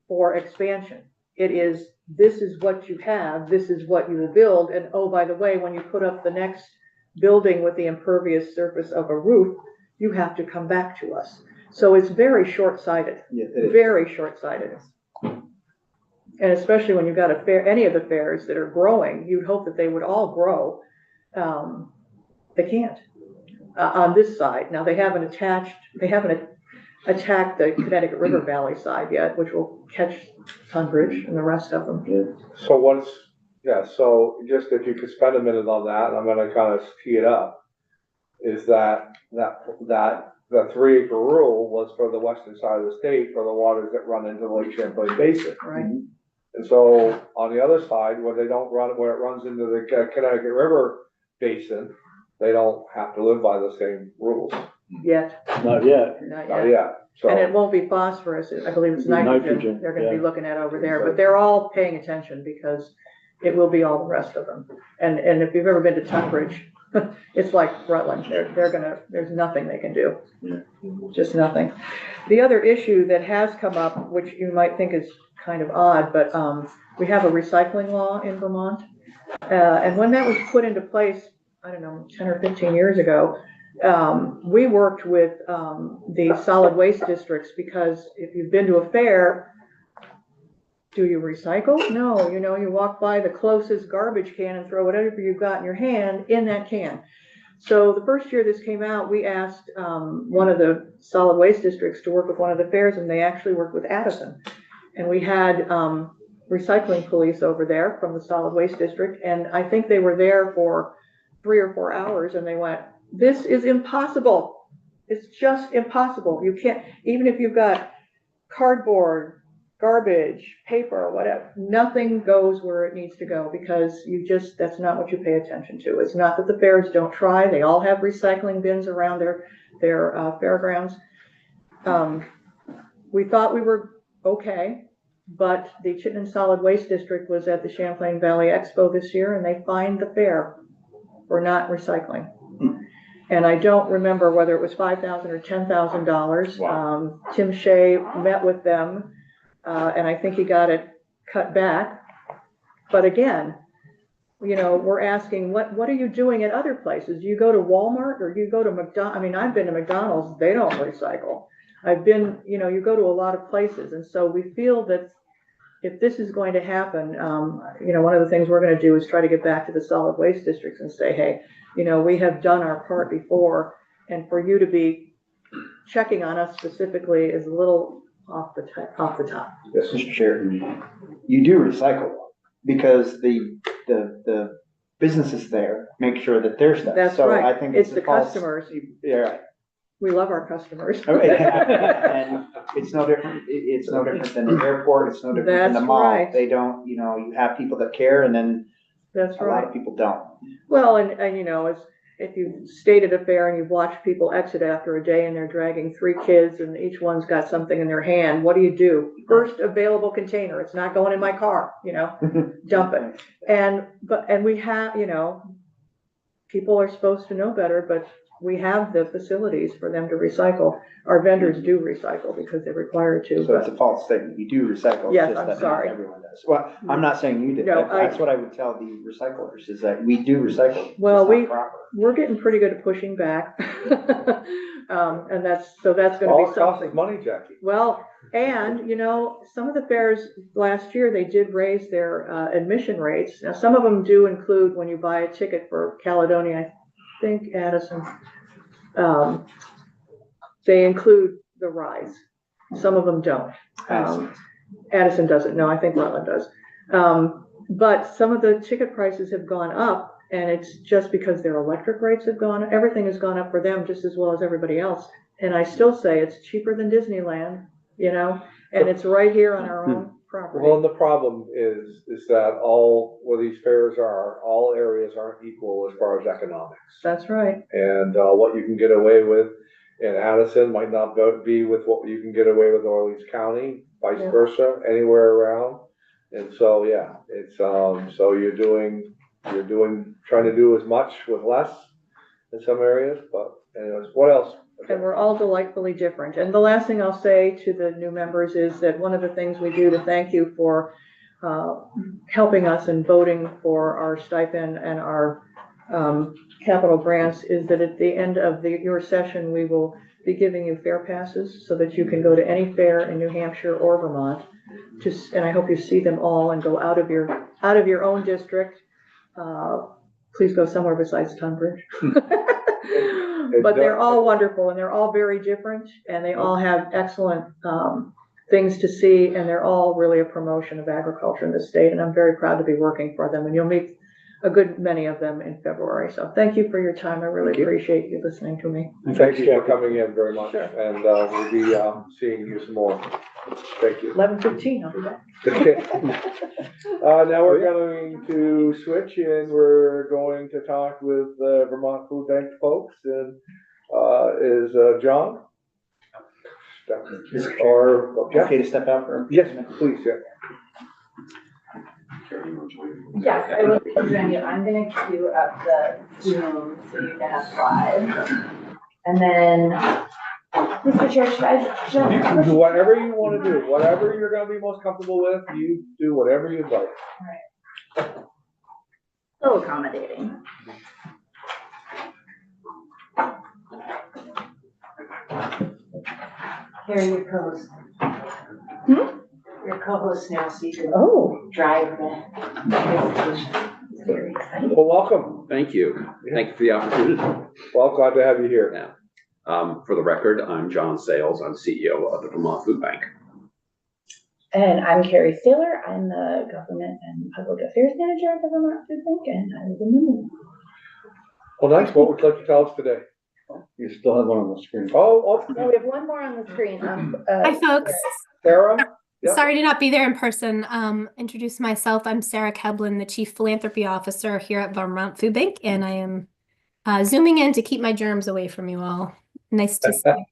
for expansion. It is, this is what you have, this is what you will build, and oh, by the way, when you put up the next building with the impervious surface of a roof, you have to come back to us. So it's very short-sighted, Yeah, it is. very short-sighted. And especially when you've got a fair, any of the fairs that are growing, you'd hope that they would all grow. They can't. On this side. Now, they haven't attacked the Connecticut River Valley side yet, which will catch Tunbridge and the rest of them. So so just if you could spend a minute on that, and I'm gonna kind of tee it up, is that the 3-acre rule was for the western side of the state for the waters that run into the Lake Champlain Basin. Right. And so on the other side, where they don't run, where it runs into the Connecticut River Basin, they don't have to live by the same rules. Yet, Not yet. not Not yet. yet, so. And it won't be phosphorus, I believe it's nitrogen Nitrogen, they're gonna be yeah. looking at over there, but they're all paying attention because it will be all the rest of them. And if you've ever been to Tunbridge, it's like Rutland, there's nothing they can do. Yeah. Just nothing. The other issue that has come up, which you might think is kind of odd, but, we have a recycling law in Vermont. And when that was put into place, I don't know, 10 or 15 years ago, we worked with the solid waste districts because if you've been to a fair, do you recycle? No, you walk by the closest garbage can and throw whatever you've got in your hand in that can. So the first year this came out, we asked one of the solid waste districts to work with one of the fairs, and they actually worked with Addison. And we had recycling police over there from the solid waste district, and I think they were there for 3 or 4 hours, and they went, "This is impossible. It's just impossible. You can't, even if you've got cardboard, garbage, paper, whatever, nothing goes where it needs to go because that's not what you pay attention to. It's not that the fairs don't try. They all have recycling bins around their fairgrounds. We thought we were okay, but the Chittenden Solid Waste District was at the Champlain Valley Expo this year, and they fined the fair for not recycling. And I don't remember whether it was $5,000 or $10,000. Wow. Tim Shea met with them, and I think he got it cut back. But again, we're asking, what are you doing at other places? Do you go to Walmart or do you go to McDonald's? I mean, I've been to McDonald's, they don't recycle. I've been, you go to a lot of places. And so we feel that if this is going to happen, one of the things we're going to do is try to get back to the solid waste districts and say, hey, we have done our part before, and for you to be checking on us specifically is a little off the top. Yes, Mr. Chair, you do recycle because the businesses there make sure that there's that. That's So right. I think It's the false- customers. Yeah, right. We love our customers. And it's no different, it's no different than the airport, it's no different than the That's mall. right. They don't, you have people that care and then That's a lot right. of people don't. Well, and if you've stayed at a fair and you've watched people exit after a day and they're dragging 3 kids and each one's got something in their hand, what do? First available container. It's not going in my car, dump it. And we have, people are supposed to know better, but we have the facilities for them to recycle. Our vendors do recycle because they're required to. So it's a false statement. You do recycle. it's Yes, just I'm that not sorry. Everyone does. Well, I'm not saying you did. No, That's what I would tell the recyclers is that we do recycle. It's Well, just not proper. We're getting pretty good at pushing back. And that's going to All be it costs something. is money, Jackie. Well, and, some of the fairs last year, they did raise their admission rates. Now, some of them do include when you buy a ticket for Caledonia, I think Addison, they include the rides. Some of them don't. Addison doesn't. No, I think Rutland does. But some of the ticket prices have gone up, and it's just because their electric rates have gone, everything has gone up for them just as well as everybody else. And I still say it's cheaper than Disneyland, you know, and it's right here on our own property. Well, and the problem is that all, where these fairs are, all areas aren't equal as far as economics. That's right. And, what you can get away with in Addison might not be with what you can get away with in Orleans County, vice Yeah. versa, anywhere around. And so, yeah, it's, so you're trying to do as much with less in some areas, but anyways, what else? And we're all delightfully different. And the last thing I'll say to the new members is that one of the things we do to thank you for helping us in voting for our stipend and our capital grants is that at the end of your session, we will be giving you fair passes so that you can go to any fair in New Hampshire or Vermont. And I hope you see them all and go out of your own district. Please go somewhere besides Tunbridge. But they're all wonderful and they're all very different and they all have excellent things to see and they're all really a promotion of agriculture in the state and I'm very proud to be working for them and you'll meet a good many of them in February. So thank you for your time. I really appreciate you listening to me. Thank you for coming in very much. Sure. And, we'll be, seeing you some more. Thank you. 11:15, I'll be back. Okay. Now we're going to switch and we're going to talk with the Vermont Food Bank folks and, is, John? Or, Okay to step out for? yes, please, yeah. Yes, I will join you. I'm gonna queue up the Zoom so you can have live. And then, Mr. Chair, You can do whatever you wanna do, whatever you're gonna be most comfortable with, you do whatever you'd like. so accommodating. Here, your co-host. Your co-host now, so you can drive the presentation. It's very exciting. Well, welcome. Thank you. Thank you for the opportunity. Well, glad to have you here. For the record, I'm John Sales. I'm CEO of the Vermont Food Bank. And I'm Carrie Saylor. I'm the Government and Public Affairs Manager at the Vermont Food Bank, and I live in the room. Well, nice. What would you like to tell us today? You still have one on the screen. Oh, Now, we have one more on the screen. Hi, folks. Sarah? Yeah. Sorry to not be there in person. Introduce myself. I'm Sarah Keblin, the Chief Philanthropy Officer here at Vermont Food Bank, and I am zooming in to keep my germs away from you all. Nice to see you.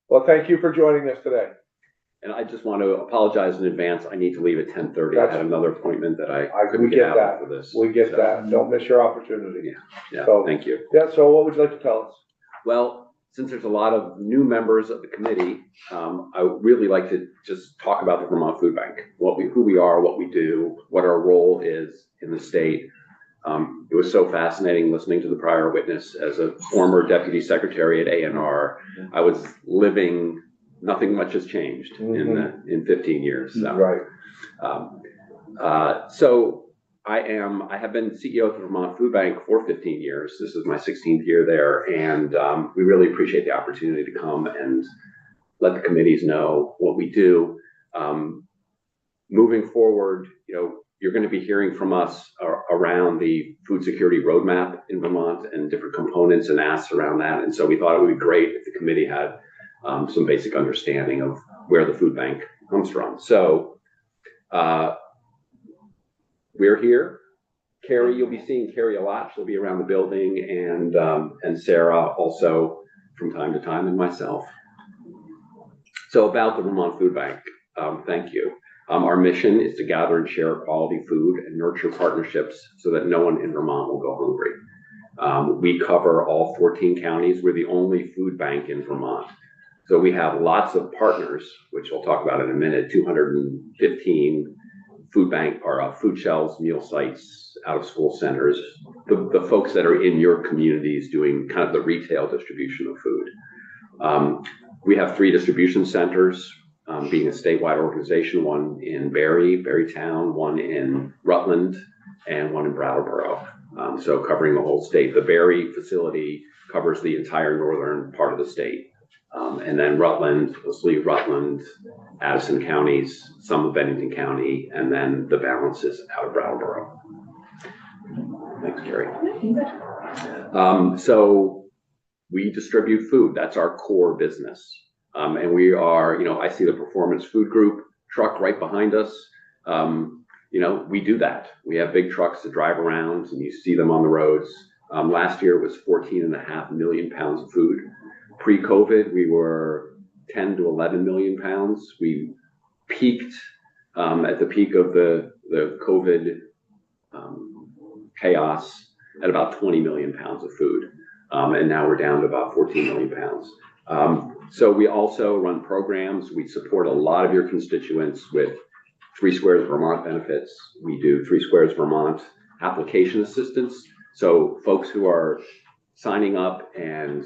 Well, thank you for joining us today. And I just want to apologize in advance. I need to leave at 10:30. I had another appointment that I we couldn't get get out that. of for this. We get So, that. Don't miss your opportunity. Yeah, So- thank you. Yeah, so what would you like to tell us? Well, since there's a lot of new members of the committee, I would really like to just talk about the Vermont Food Bank, who we are, what we do, what our role is in the state. It was so fascinating listening to the prior witness. As a former deputy secretary at ANR, I was living, nothing much has changed in 15 years. So. Right. So I have been CEO of the Vermont Food Bank for 15 years. This is my 16th year there, and we really appreciate the opportunity to come and let the committees know what we do. Moving forward, you're going to be hearing from us around the food security roadmap in Vermont and different components and asks around that. And so we thought it would be great if the committee had some basic understanding of where the food bank comes from. So we're here. Carrie, you'll be seeing Carrie a lot. She'll be around the building, and Sarah also from time to time, and myself. So about the Vermont Food Bank, thank you. Our mission is to gather and share quality food and nurture partnerships so that no one in Vermont will go hungry. We cover all 14 counties. We're the only food bank in Vermont. So we have lots of partners, which I'll talk about in a minute, 215 food bank or food shelves, meal sites, out of school centers, the folks that are in your communities doing kind of the retail distribution of food. We have 3 distribution centers, being a statewide organization, one in Berrytown, one in Rutland, and one in Brattleboro. So covering the whole state. The Barry facility covers the entire northern part of the state. And then Rutland, mostly Rutland, Addison counties, some of Bennington County, and then the balance is out of Brattleboro. Thanks, Carrie. So we distribute food. That's our core business. And we are, I see the Performance Food Group truck right behind us. We do that. We have big trucks that drive around and you see them on the roads. Last year it was 14.5 million pounds of food. Pre-COVID, we were 10 to 11 million pounds. We peaked at the peak of the COVID chaos at about 20 million pounds of food. And now we're down to about 14 million pounds. So we also run programs. We support a lot of your constituents with 3 Squares Vermont benefits. We do 3 Squares Vermont application assistance. So folks who are signing up and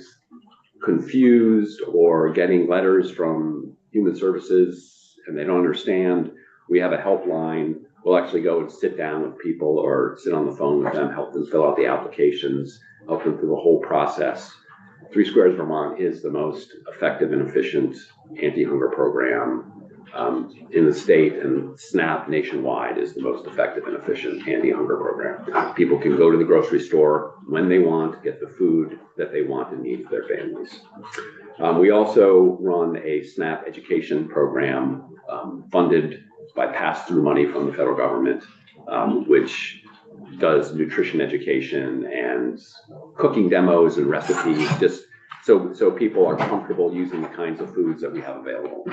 confused or getting letters from Human Services and they don't understand, we have a helpline. We'll actually go and sit down with people or sit on the phone with them, help them fill out the applications, help them through the whole process. 3 Squares Vermont is the most effective and efficient anti-hunger program in the state, and SNAP nationwide is the most effective and efficient anti-hunger program. People can go to the grocery store when they want, get the food that they want and need for their families. We also run a SNAP education program funded by pass-through money from the federal government, which does nutrition education and cooking demos and recipes, just so people are comfortable using the kinds of foods that we have available.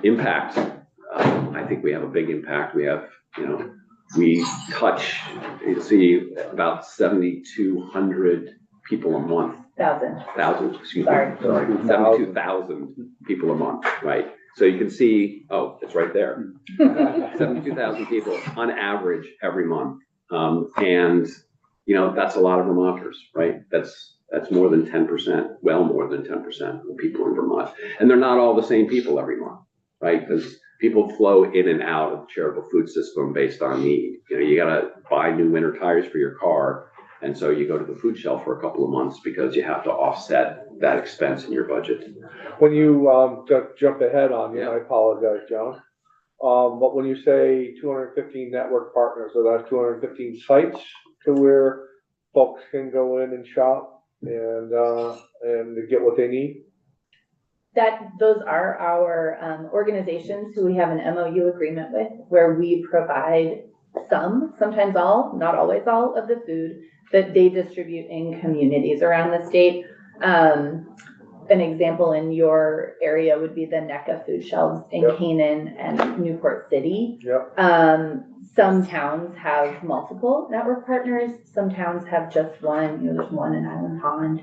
Impact. I think we have a big impact. We have, we touch, you see, about 7,200 people a month. Thousand, excuse me. Sorry. 72,000 people a month, right? So you can see, it's right there. 72,000 people on average every month. And, that's a lot of Vermonters, right? That's more than 10%, well more than 10% of people in Vermont. And they're not all the same people every month, right? Because people flow in and out of the charitable food system based on need. You gotta buy new winter tires for your car. And so you go to the food shelf for a couple of months because you have to offset that expense in your budget. When you jump ahead on you, I apologize, John. But when you say 215 network partners, are that 215 sites to where folks can go in and shop and get what they need? Those are our organizations who we have an MOU agreement with, where we provide sometimes all, not always all, of the food that they distribute in communities around the state. An example in your area would be the NECA food shelves in Canaan and Newport City. Some towns have multiple network partners. Some towns have just one. There's one in Island Pond.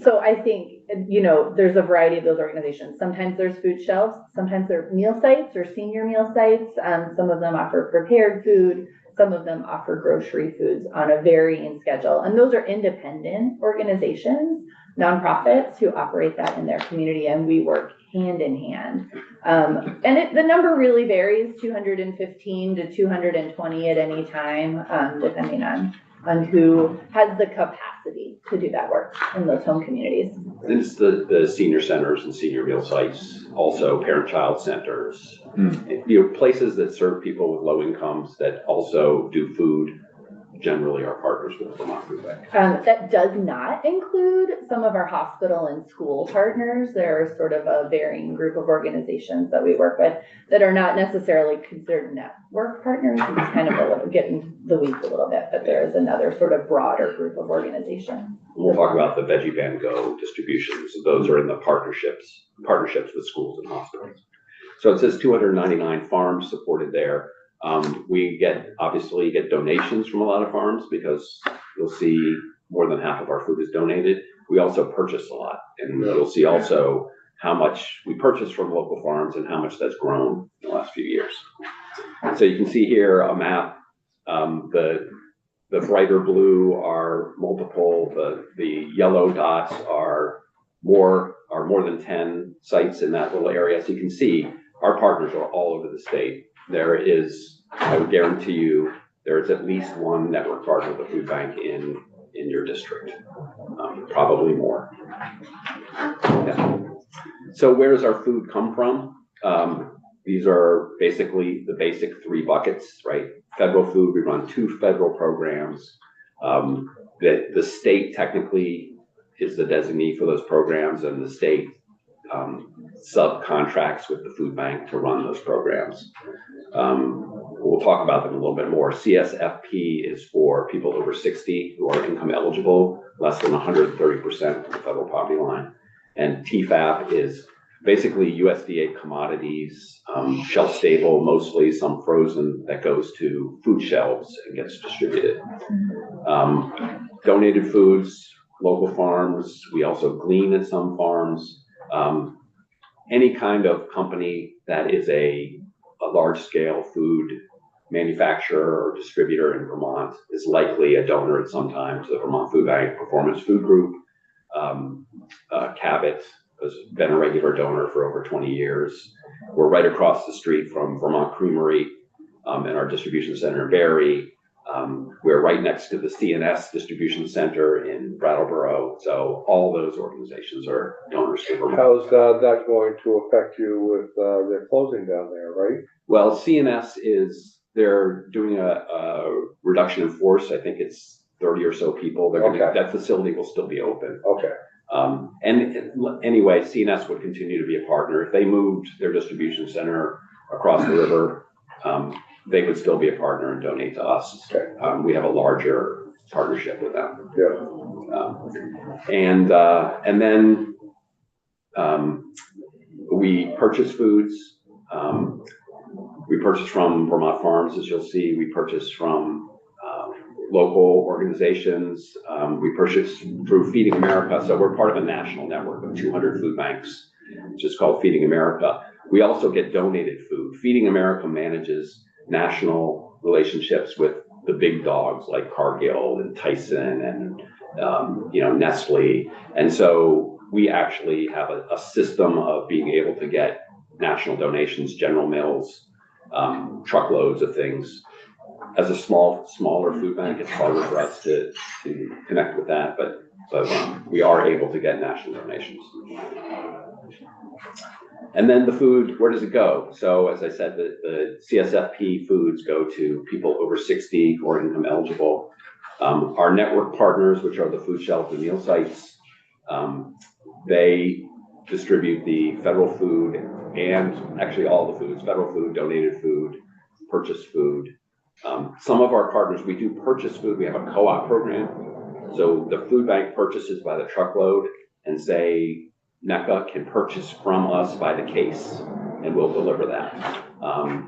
So I think, there's a variety of those organizations. Sometimes there's food shelves. Sometimes they're meal sites or senior meal sites. Some of them offer prepared food. Some of them offer grocery foods on a varying schedule. And those are independent organizations, nonprofits who operate that in their community, and we work hand in hand. And the number really varies, 215 to 220 at any time, depending on who has the capacity to do that work in those home communities. And it's the senior centers and senior meal sites, also parent-child centers, places that serve people with low incomes that also do food. Generally are partners with Vermont Food Bank. That does not include some of our hospital and school partners. They're sort of a varying group of organizations that we work with that are not necessarily considered network partners. It's kind of getting the weeds a little bit, but there is another sort of broader group of organizations. We'll talk about the Veggie Van Go distributions. Those are in the partnerships with schools and hospitals. So it says 299 farms supported there. We obviously get donations from a lot of farms because you'll see more than half of our food is donated. We also purchase a lot, and you'll see also how much we purchase from local farms and how much that's grown in the last few years. So you can see here a map. The brighter blue are multiple. The yellow dots are more than 10 sites in that little area. So you can see our partners are all over the state. There is, I would guarantee you, there is at least one network partner of the food bank in in your district, probably more. Yeah. So where does our food come from? These are basically the basic 3 buckets, right? Federal food, we run 2 federal programs. The state technically is the designee for those programs, and the state subcontracts with the food bank to run those programs. We'll talk about them a little bit more. CSFP is for people over 60 who are income eligible, less than 130% of the federal poverty line. And TFAP is basically USDA commodities, shelf stable, mostly some frozen, that goes to food shelves and gets distributed. Donated foods, local farms. We also glean at some farms. Any kind of company that is a large scale food manufacturer or distributor in Vermont is likely a donor at some time to the Vermont Food Bank. Performance Food Group, Cabot has been a regular donor for over 20 years. We're right across the street from Vermont Creamery and our distribution center in Barrie. We're right next to the CNS distribution center in Brattleboro. So all those organizations are donors to Vermont. How's that going to affect you with their closing down there, right? Well, CNS they're doing a reduction in force. I think it's 30 or so people. That facility will still be open. Okay. And anyway, CNS would continue to be a partner. If they moved their distribution center across the river, they would still be a partner and donate to us. Okay. We have a larger partnership with them. Yeah. And then we purchase foods. We purchase from Vermont Farms, as you'll see. We purchase from local organizations. We purchase through Feeding America. So we're part of a national network of 200 food banks, which is called Feeding America. We also get donated food. Feeding America manages national relationships with the big dogs like Cargill and Tyson and Nestle. And so we actually have a system of being able to get national donations, General Mills, truckloads of things. As a smaller food bank, it's harder for us to connect with that, but we are able to get national donations. And then the food, where does it go? So as I said, the CSFP foods go to people over 60 who are income eligible. Our network partners, which are the food shelves and meal sites, they distribute the federal food and actually all the foods, federal food, donated food, purchased food. Some of our partners, we do purchase food. We have a co-op program. So the food bank purchases by the truckload, and say NECA can purchase from us by the case, and we'll deliver that.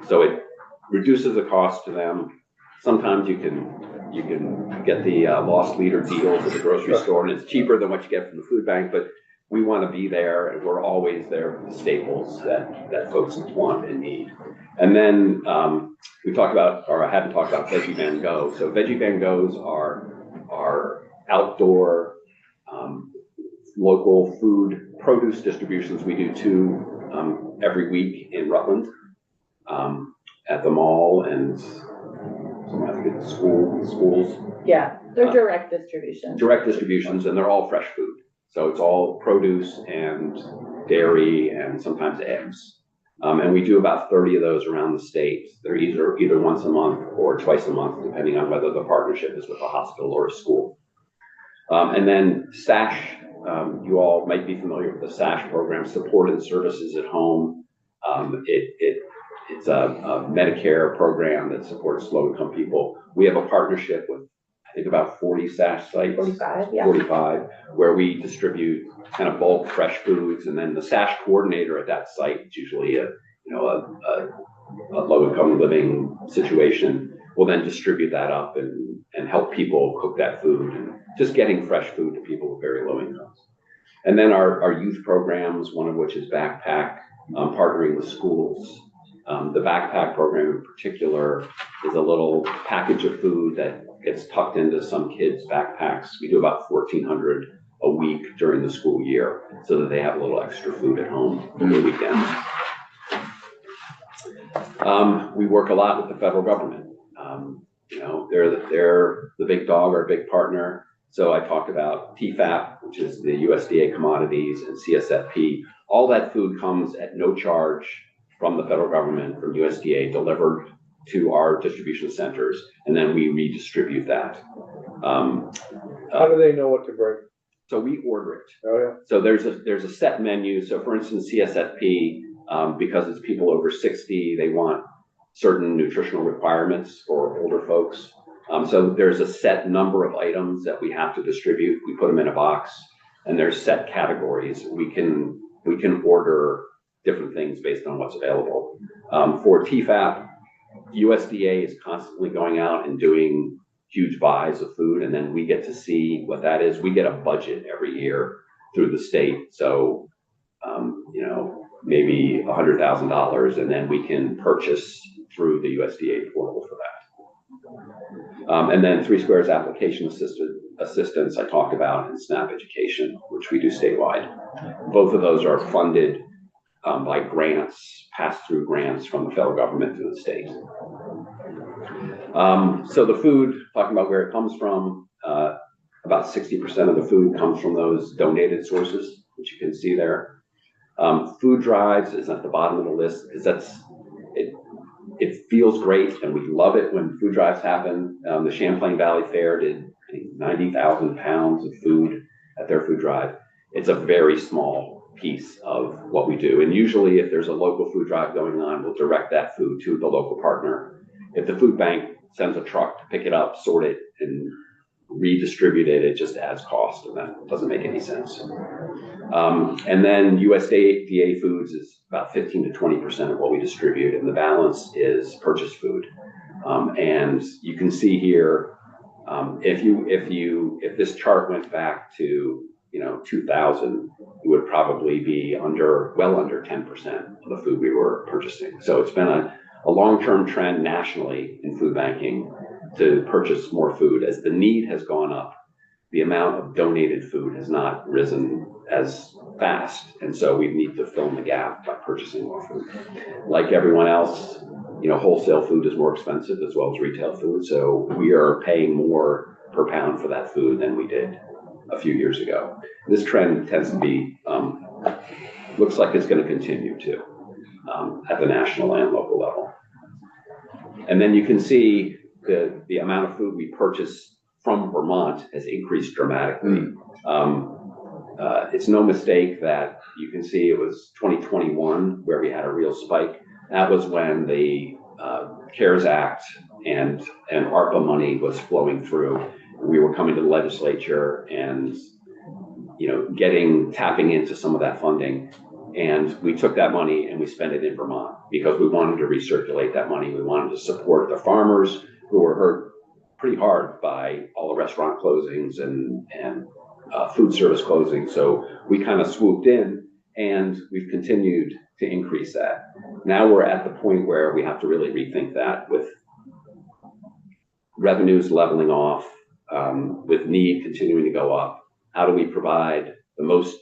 So it reduces the cost to them. Sometimes you can get the lost leader deals at the grocery store, and it's cheaper than what you get from the food bank, but we want to be there, and we're always there for the staples that folks want and need. And then we talked about, or I hadn't talked about Veggie Van Go. So Veggie Van Go's are outdoor local food produce distributions. We do 2 every week in Rutland at the mall and I think at the schools. Yeah, they're direct distributions. Direct distributions, and they're all fresh food. So it's all produce and dairy and sometimes eggs. And we do about 30 of those around the state. They're either once a month or twice a month, depending on whether the partnership is with a hospital or a school. And then SASH, you all might be familiar with the SASH program, Supported Services at Home. It's a Medicare program that supports low-income people. We have a partnership with, I think, about 40 SASH sites. 45, yeah. 45, where we distribute kind of bulk fresh foods, and then the SASH coordinator at that site, it's usually a low-income living situation, will then distribute that up and help people cook that food, and just getting fresh food to people with very low incomes. And then our youth programs, one of which is Backpack, partnering with schools. The Backpack program in particular is a little package of food that gets tucked into some kids' backpacks. We do about 1,400 a week during the school year, so that they have a little extra food at home over the weekend. We work a lot with the federal government. They're the big dog, our big partner. So I talked about TFAP, which is the USDA commodities, and CSFP. All that food comes at no charge from the federal government, from USDA, delivered to our distribution centers, and then we redistribute that. How do they know what to bring? So we order it. Oh, yeah. So there's a set menu. So for instance, CSFP, because it's people over 60, they want certain nutritional requirements for older folks. So there's a set number of items that we have to distribute. We put them in a box, and there's set categories. We can order different things based on what's available. For TFAP, USDA is constantly going out and doing huge buys of food, and then we get to see what that is. We get a budget every year through the state. So, maybe $100,000, and then we can purchase through the USDA portal for that. And then 3 Squares application assistance I talked about, and SNAP Education, which we do statewide. Both of those are funded by grants, pass-through grants from the federal government to the state. So the food, talking about where it comes from, about 60% of the food comes from those donated sources, which you can see there. Food drives is at the bottom of the list because it feels great, and we love it when food drives happen. The Champlain Valley Fair did 90,000 pounds of food at their food drive. It's a very small piece of what we do. And usually if there's a local food drive going on, we'll direct that food to the local partner. If the food bank sends a truck to pick it up, sort it, and redistribute it, it just adds cost, and that doesn't make any sense. And then USDA Foods is about 15 to 20% of what we distribute, and the balance is purchased food. And you can see here, if this chart went back to 2000, it would probably be well under 10% of the food we were purchasing. So it's been a long-term trend nationally in food banking to purchase more food. As the need has gone up, the amount of donated food has not risen as fast. And so we need to fill in the gap by purchasing more food. Like everyone else, wholesale food is more expensive as well as retail food. So we are paying more per pound for that food than we did a few years ago. This trend tends to be, looks like it's going to continue to, at the national and local level. And then you can see the amount of food we purchase from Vermont has increased dramatically. It's no mistake that you can see it was 2021 where we had a real spike. That was when the CARES Act and ARPA money was flowing through. We were coming to the legislature and tapping into some of that funding. And we took that money and we spent it in Vermont because we wanted to recirculate that money. We wanted to support the farmers who were hurt pretty hard by all the restaurant closings and food service closings. So we kind of swooped in, and we've continued to increase that. Now we're at the point where we have to really rethink that, with revenues leveling off, with need continuing to go up. How do we provide the most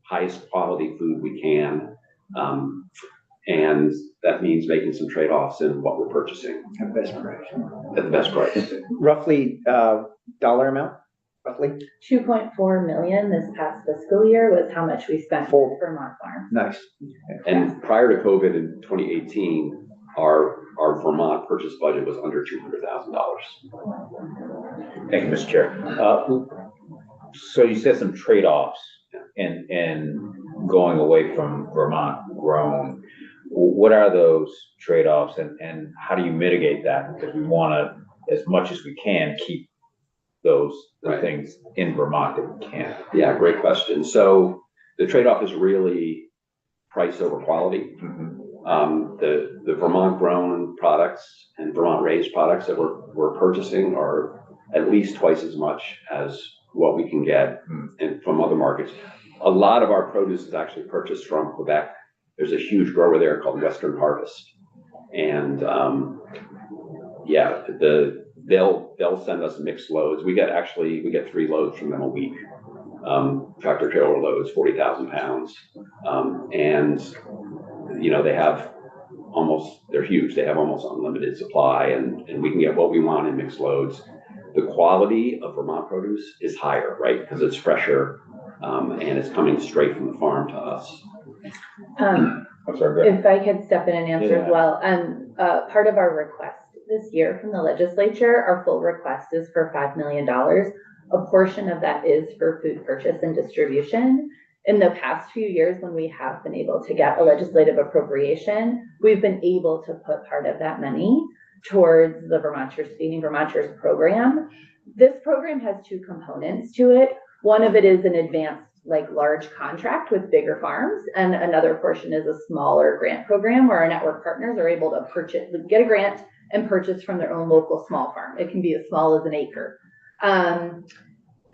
highest quality food we can? And that means making some trade-offs in what we're purchasing. At best price. At the best price. Roughly, dollar amount, roughly? 2.4 million this past fiscal year was how much we spent for Vermont Farm. Nice. And prior to COVID in 2018, our Vermont purchase budget was under $200,000. Thank you, Mr. Chair. So you said some trade-offs in going away from Vermont grown. What are those trade-offs, and how do you mitigate that? Because we want to, as much as we can, keep those things in Vermont that we can. Yeah, great question. So the trade-off is really price over quality. Mm-hmm. The Vermont grown products and Vermont raised products that we're purchasing are at least twice as much as what we can get from other markets. A lot of our produce is actually purchased from Quebec. There's a huge grower there called Western Harvest. And they'll send us mixed loads. We get 3 loads from them a week. Tractor trailer loads, 40,000 pounds. And they have they're huge. They have almost unlimited supply, and we can get what we want in mixed loads. the quality of Vermont produce is higher, right? Because it's fresher, and it's coming straight from the farm to us. I'm sorry, go ahead. If I could step in and answer as Yeah. well, part of our request this year from the legislature, our full request is for $5 million. A portion of that is for food purchase and distribution. In the past few years, when we have been able to get a legislative appropriation, we've been able to put part of that money towards the Vermonters Feeding Vermonters program. This program has two components to it. One of it is an advanced, like large contract with bigger farms, and another portion is a smaller grant program where our network partners are able to purchase, get a grant and purchase from their own local small farm. It can be as small as an acre.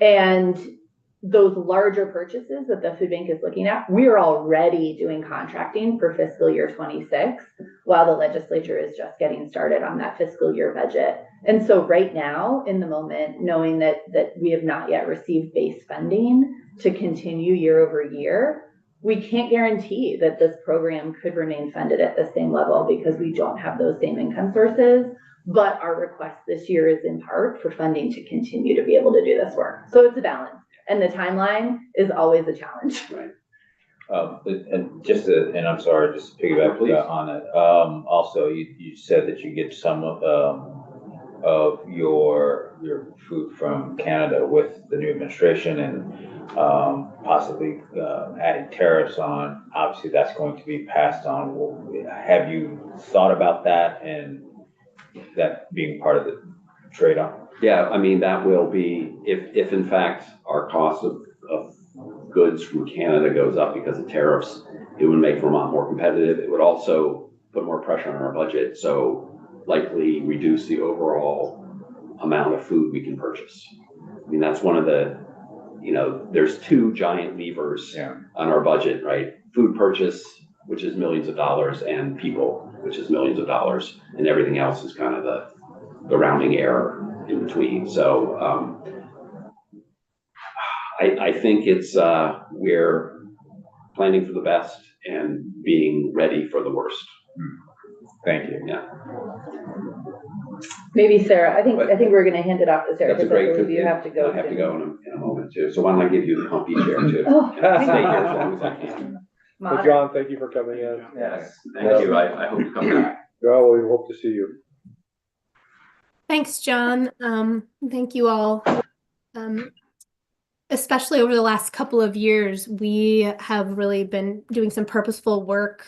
And those larger purchases that the food bank is looking at, we are already doing contracting for fiscal year 26, while the legislature is just getting started on that fiscal year budget. And so right now, in the moment, knowing that we have not yet received base funding to continue year over year, we can't guarantee that this program could remain funded at the same level because we don't have those same income sources. But our request this year is in part for funding to continue to be able to do this work. So it's a balance. And the timeline is always a challenge. Right. And I'm sorry, just to piggyback Please. on it. Also, you said that you get some of your food from Canada with the new administration and possibly adding tariffs on. Obviously, that's going to be passed on. Have you thought about that and that being part of the trade-off? Yeah, I mean, that will be, if in fact our cost of goods from Canada goes up because of tariffs, it would make Vermont more competitive. It would also put more pressure on our budget, so likely reduce the overall amount of food we can purchase. I mean, that's one of the, there's two giant levers on our budget, right? Food purchase, which is millions of dollars, and people, which is millions of dollars, and everything else is kind of the rounding error in between. So I think it's we're planning for the best and being ready for the worst. Thank you. Yeah. Maybe Sarah, I think we're gonna hand it off to Sarah That's a because I great. believe you have to go. I have to go in a moment too. So why don't I give you the comfy chair too? Oh, And stay here as long as I can. Well, John, thank you for coming in. Yes, thank you. I hope you come back. Well, we hope to see you. Thanks, John. Thank you all. Especially over the last couple of years, we have really been doing some purposeful work,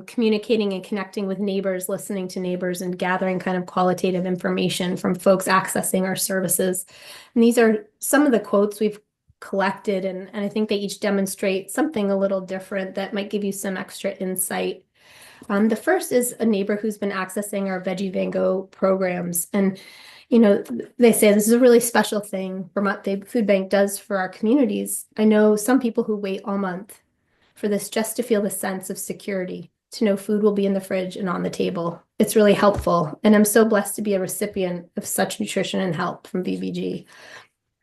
communicating and connecting with neighbors, listening to neighbors, and gathering kind of qualitative information from folks accessing our services. And these are some of the quotes we've collected, and I think they each demonstrate something a little different that might give you some extra insight. The first is a neighbor who's been accessing our Veggie Van Go programs. And, they say this is a really special thing Vermont Food Bank does for our communities. I know some people who wait all month for this just to feel the sense of security, to know food will be in the fridge and on the table. It's really helpful. And I'm so blessed to be a recipient of such nutrition and help from VBG.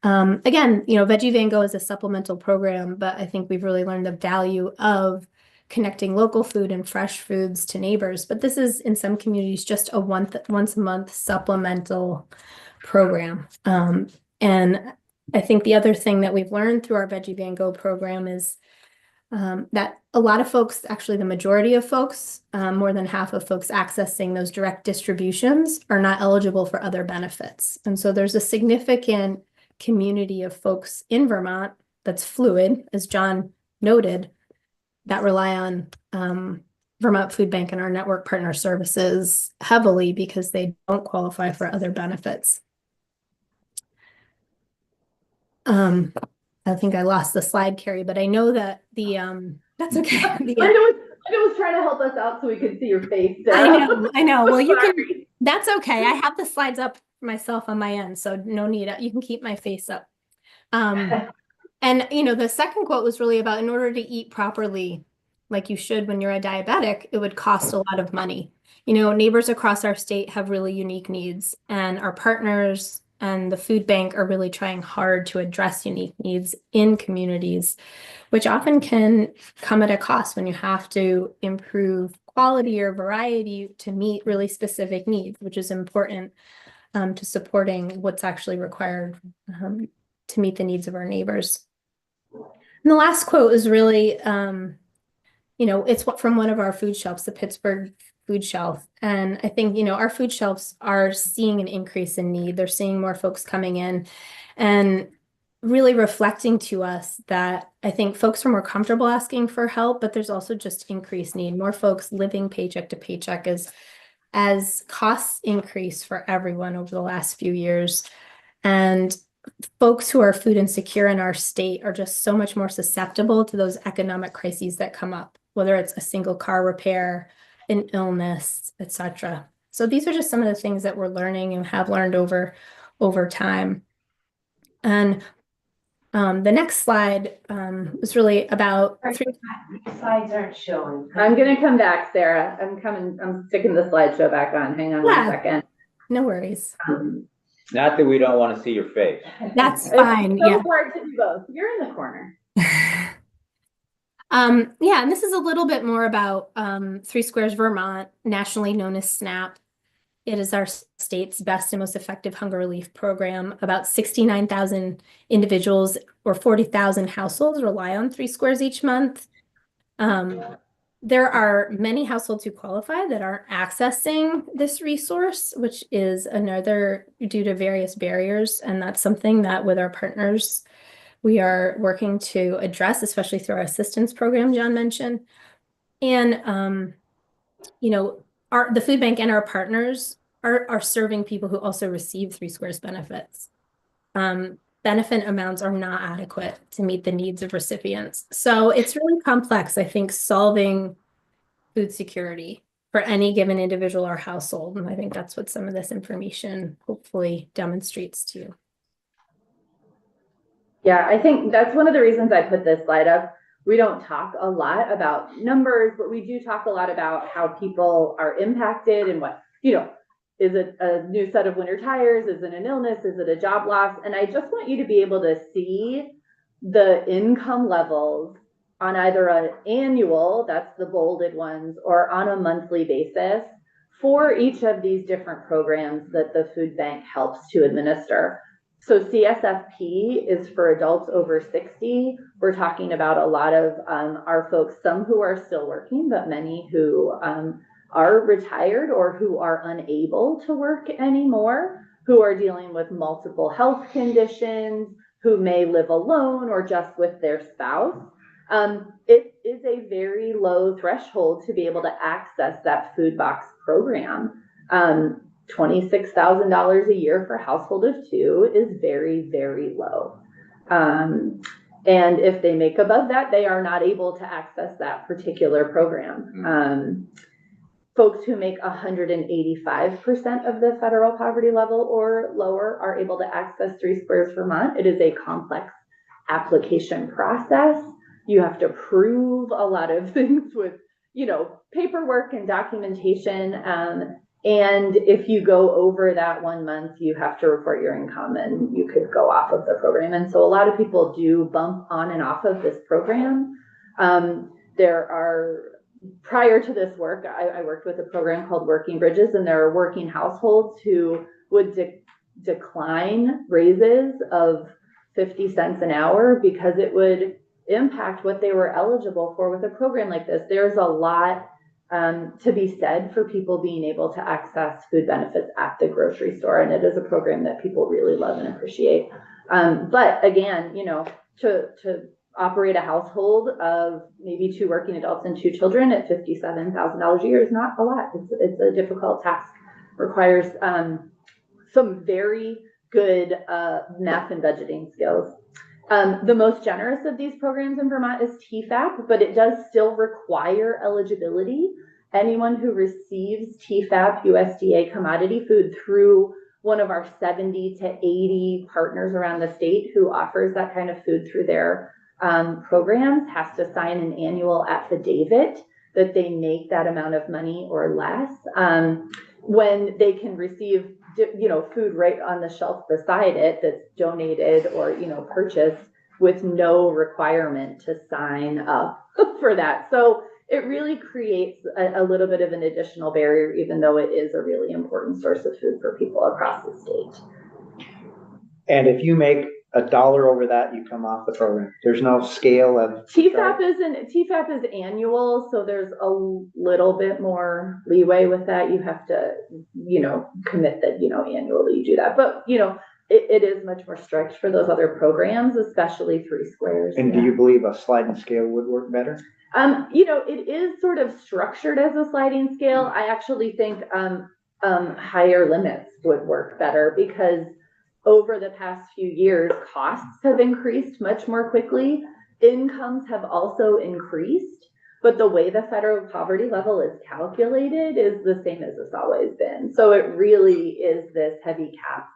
Again, Veggie Van Go is a supplemental program, but I think we've really learned the value of connecting local food and fresh foods to neighbors. But this is, in some communities, just a once a month supplemental program. And I think the other thing that we've learned through our Veggie Van Go program is that a lot of folks, actually the majority of folks, more than half of folks accessing those direct distributions are not eligible for other benefits. And so there's a significant community of folks in Vermont that's fluid, as John noted, that rely on Vermont Food Bank and our network partner services heavily because they don't qualify for other benefits. I think I lost the slide, Carrie, but I know that that's okay. I was trying to help us out so we could see your face, Sarah. I know. Well, that's okay. I have the slides up myself on my end, so no need. You can keep my face up. And, the second quote was really about, in order to eat properly, like you should when you're a diabetic, it would cost a lot of money. Neighbors across our state have really unique needs, and our partners and the food bank are really trying hard to address unique needs in communities, which often can come at a cost when you have to improve quality or variety to meet really specific needs, which is important. to supporting what's actually required to meet the needs of our neighbors. And the last quote is really, it's from one of our food shelves, the Pittsburgh Food Shelf. And I think, our food shelves are seeing an increase in need. They're seeing more folks coming in and really reflecting to us that I think folks are more comfortable asking for help, but there's also just increased need. More folks living paycheck to paycheck as costs increase for everyone over the last few years. And folks who are food insecure in our state are just so much more susceptible to those economic crises that come up, whether it's a single car repair, an illness, etc. So these are just some of the things that we're learning and have learned over time. And the next slide was really about Slides aren't showing. I'm gonna come back, Sarah. I'm sticking the slideshow back on. Hang on one second. No worries. Not that we don't want to see your face. That's fine. It's so hard to do both. You're in the corner. And this is a little bit more about Three Squares Vermont, nationally known as SNAP. It is our state's best and most effective hunger relief program. About 69,000 individuals or 40,000 households rely on Three Squares each month. There are many households who qualify that aren't accessing this resource, which is another due to various barriers. And that's something that with our partners, we are working to address, especially through our assistance program John mentioned. And, the food bank and our partners are serving people who also receive Three Squares benefits. Benefit amounts are not adequate to meet the needs of recipients. So it's really complex, I think, solving food security for any given individual or household. And I think that's what some of this information hopefully demonstrates to you. Yeah, I think that's one of the reasons I put this slide up. We don't talk a lot about numbers, but we do talk a lot about how people are impacted and what, is it a new set of winter tires? Is it an illness? Is it a job loss? And I just want you to be able to see the income levels on either an annual, that's the bolded ones, or on a monthly basis for each of these different programs that the food bank helps to administer. So CSFP is for adults over 60. We're talking about a lot of our folks, some who are still working, but many who are retired or who are unable to work anymore, who are dealing with multiple health conditions, who may live alone or just with their spouse. It is a very low threshold to be able to access that food box program. $26,000 a year for a household of two is very, very low. And if they make above that, they are not able to access that particular program. Folks who make 185% of the federal poverty level or lower are able to access Three Squares Vermont. It is a complex application process. You have to prove a lot of things with, paperwork and documentation. And if you go over that 1 month, you have to report your income and you could go off of the program. And so a lot of people do bump on and off of this program. Prior to this work, I worked with a program called Working Bridges, and there are working households who would decline raises of 50 cents an hour because it would impact what they were eligible for with a program like this. There's a lot to be said for people being able to access food benefits at the grocery store, and it is a program that people really love and appreciate. But again, to operate a household of maybe 2 working adults and 2 children at $57,000 a year is not a lot. It's a difficult task. Requires some very good math and budgeting skills. The most generous of these programs in Vermont is TFAP, but it does still require eligibility. Anyone who receives TFAP USDA commodity food through one of our 70 to 80 partners around the state who offers that kind of food through their programs has to sign an annual affidavit that they make that amount of money or less. When they can receive food right on the shelf beside it that's donated or purchased with no requirement to sign up for that. So it really creates a little bit of an additional barrier, even though it is a really important source of food for people across the state. And if you make $1 over that, you come off the program. There's no scale of. TFAP is annual, so there's a little bit more leeway with that. You have to, commit that, annually you do that. But, it is much more strict for those other programs, especially 3 Squares. And do you believe a sliding scale would work better? It is sort of structured as a sliding scale. I actually think higher limits would work better because over the past few years, costs have increased much more quickly. Incomes have also increased, but the way the federal poverty level is calculated is the same as it's always been. So it really is this heavy cap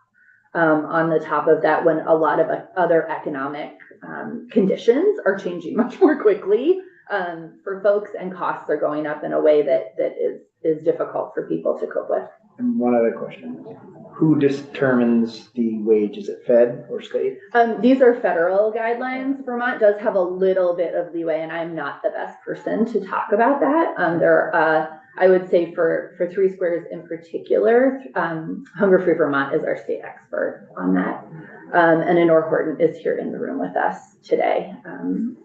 on the top of that when a lot of other economic conditions are changing much more quickly for folks, and costs are going up in a way that is difficult for people to cope with. And one other question. Who determines the wage? Is it Fed or state? These are federal guidelines. Vermont does have a little bit of leeway, and I'm not the best person to talk about that. I would say for 3 Squares in particular, Hunger Free Vermont is our state expert on that. And Honor Horton is here in the room with us today,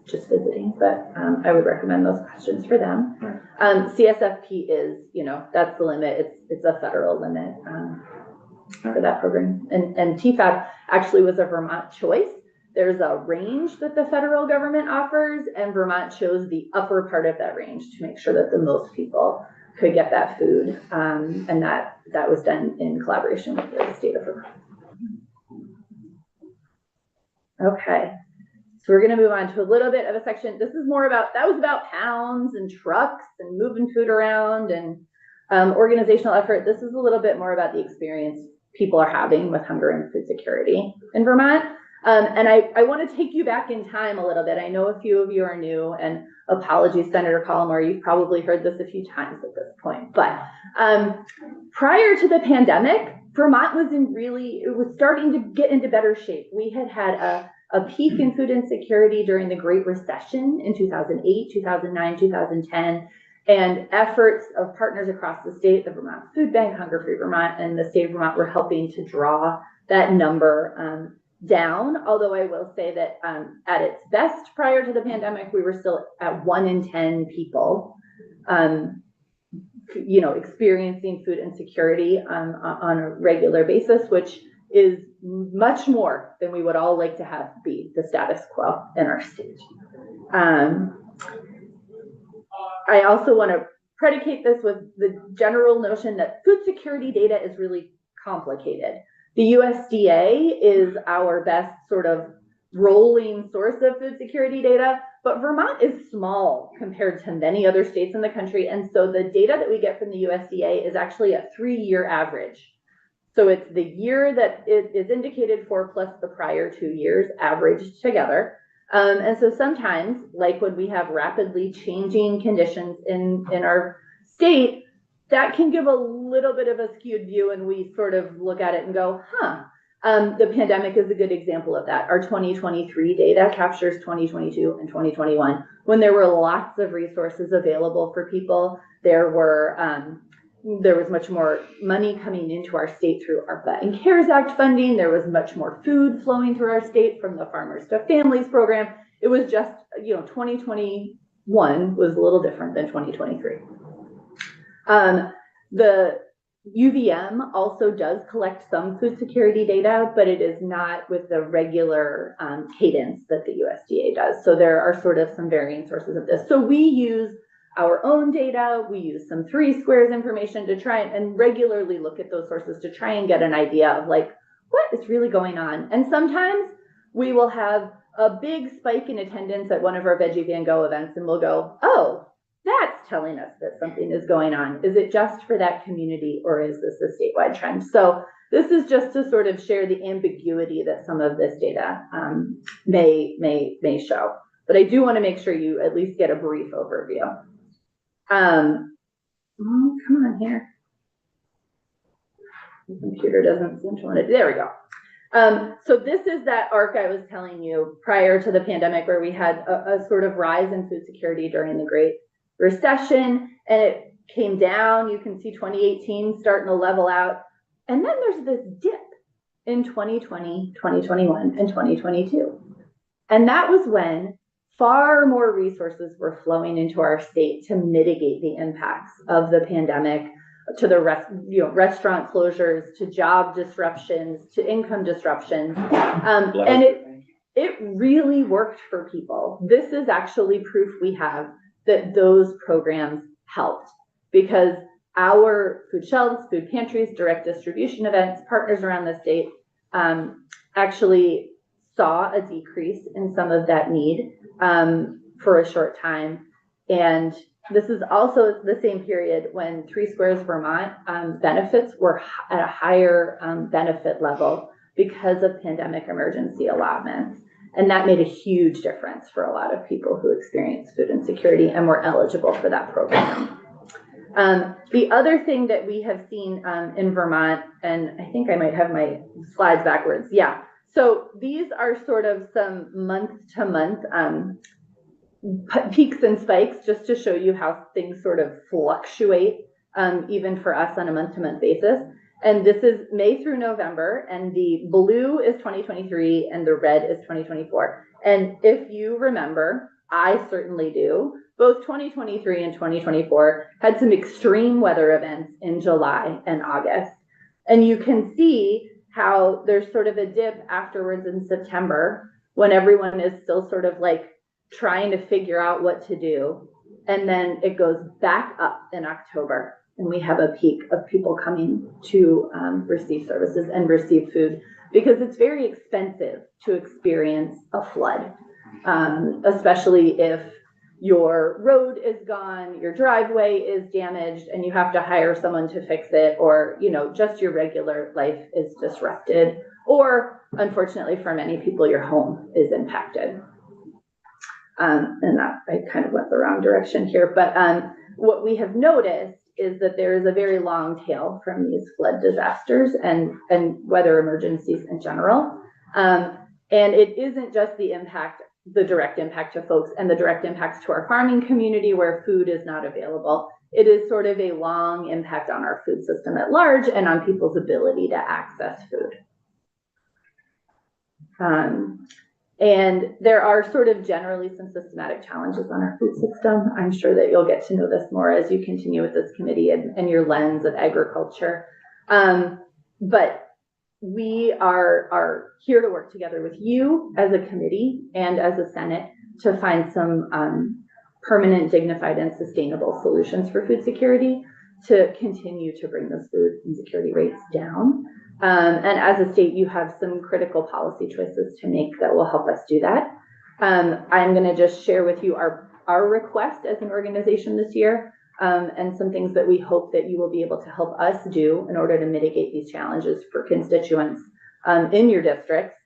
just visiting, but I would recommend those questions for them. CSFP is, that's the limit. It's a federal limit for that program. And TFAP actually was a Vermont choice. There's a range that the federal government offers, and Vermont chose the upper part of that range to make sure that the most people could get that food. And that was done in collaboration with the state of Vermont. Okay, so we're gonna move on to a little bit of a section. This is more about, that was about pounds and trucks and moving food around and organizational effort. This is a little bit more about the experience people are having with hunger and food security in Vermont. And I want to take you back in time a little bit. I know a few of you are new, and apologies, Senator Collmore, you've probably heard this a few times at this point. But prior to the pandemic, Vermont was starting to get into better shape. We had a peak in food insecurity during the Great Recession in 2008, 2009, 2010. And efforts of partners across the state, the Vermont Food Bank, Hunger Free Vermont, and the state of Vermont were helping to draw that number down. Although I will say that at its best prior to the pandemic, we were still at 1 in 10 people, experiencing food insecurity on a regular basis, which is much more than we would all like to have be the status quo in our state. I also want to predicate this with the general notion that food security data is really complicated. The USDA is our best sort of rolling source of food security data, but Vermont is small compared to many other states in the country. And so the data that we get from the USDA is actually a 3-year average. So it's the year that it is indicated for plus the prior 2 years averaged together. And so sometimes, like when we have rapidly changing conditions in our state, that can give a little bit of a skewed view, and we sort of look at it and go, the pandemic is a good example of that. Our 2023 data captures 2022 and 2021, when there were lots of resources available for people. There was much more money coming into our state through ARPA and CARES Act funding. There was much more food flowing through our state from the Farmers to Families program. It was just, 2021 was a little different than 2023. The UVM also does collect some food security data, but it is not with the regular cadence that the USDA does. So there are sort of some varying sources of this. So we use our own data. We use some 3 Squares information to try and regularly look at those sources to try and get an idea of like, what is really going on? And sometimes we will have a big spike in attendance at one of our Veggie Van Go events, and we'll go, oh, that's telling us that something is going on. Is it just for that community, or is this a statewide trend? So this is just to sort of share the ambiguity that some of this data may show. But I do want to make sure you at least get a brief overview. Come on here. The computer doesn't seem to want to, there we go. So this is that arc I was telling you prior to the pandemic, where we had a sort of rise in food security during the Great recession, and it came down. You can see 2018 starting to level out. And then there's this dip in 2020, 2021, and 2022. And that was when far more resources were flowing into our state to mitigate the impacts of the pandemic, to the restaurant closures, to job disruptions, to income disruptions. And it really worked for people. This is actually proof we have that those programs helped, because our food shelves, food pantries, direct distribution events, partners around the state actually saw a decrease in some of that need for a short time. And this is also the same period when Three Squares Vermont benefits were at a higher benefit level because of pandemic emergency allotments. And that made a huge difference for a lot of people who experienced food insecurity and were eligible for that program. The other thing that we have seen in Vermont, and I think I might have my slides backwards. Yeah. So these are sort of some month-to-month peaks and spikes, just to show you how things sort of fluctuate, even for us on a month-to-month basis. And this is May through November, and the blue is 2023 and the red is 2024. And if you remember, I certainly do, both 2023 and 2024 had some extreme weather events in July and August. And you can see how there's sort of a dip afterwards in September when everyone is still sort of like trying to figure out what to do. And then it goes back up in October, and we have a peak of people coming to receive services and receive food, because it's very expensive to experience a flood, especially if your road is gone, your driveway is damaged, and you have to hire someone to fix it, or, you know, just your regular life is disrupted, or unfortunately for many people, your home is impacted. And that, I kind of went the wrong direction here, but what we have noticed is that there is a very long tail from these flood disasters and weather emergencies in general. And it isn't just the direct impact to folks and the direct impacts to our farming community where food is not available. It is sort of a long impact on our food system at large and on people's ability to access food. And there are sort of generally some systematic challenges on our food system. I'm sure that you'll get to know this more as you continue with this committee and your lens of agriculture. But we are here to work together with you as a committee and as a Senate to find some permanent, dignified, and sustainable solutions for food security to continue to bring those food insecurity rates down. And as a state, you have some critical policy choices to make that will help us do that. I'm going to just share with you our request as an organization this year, and some things that we hope that you will be able to help us do in order to mitigate these challenges for constituents in your districts.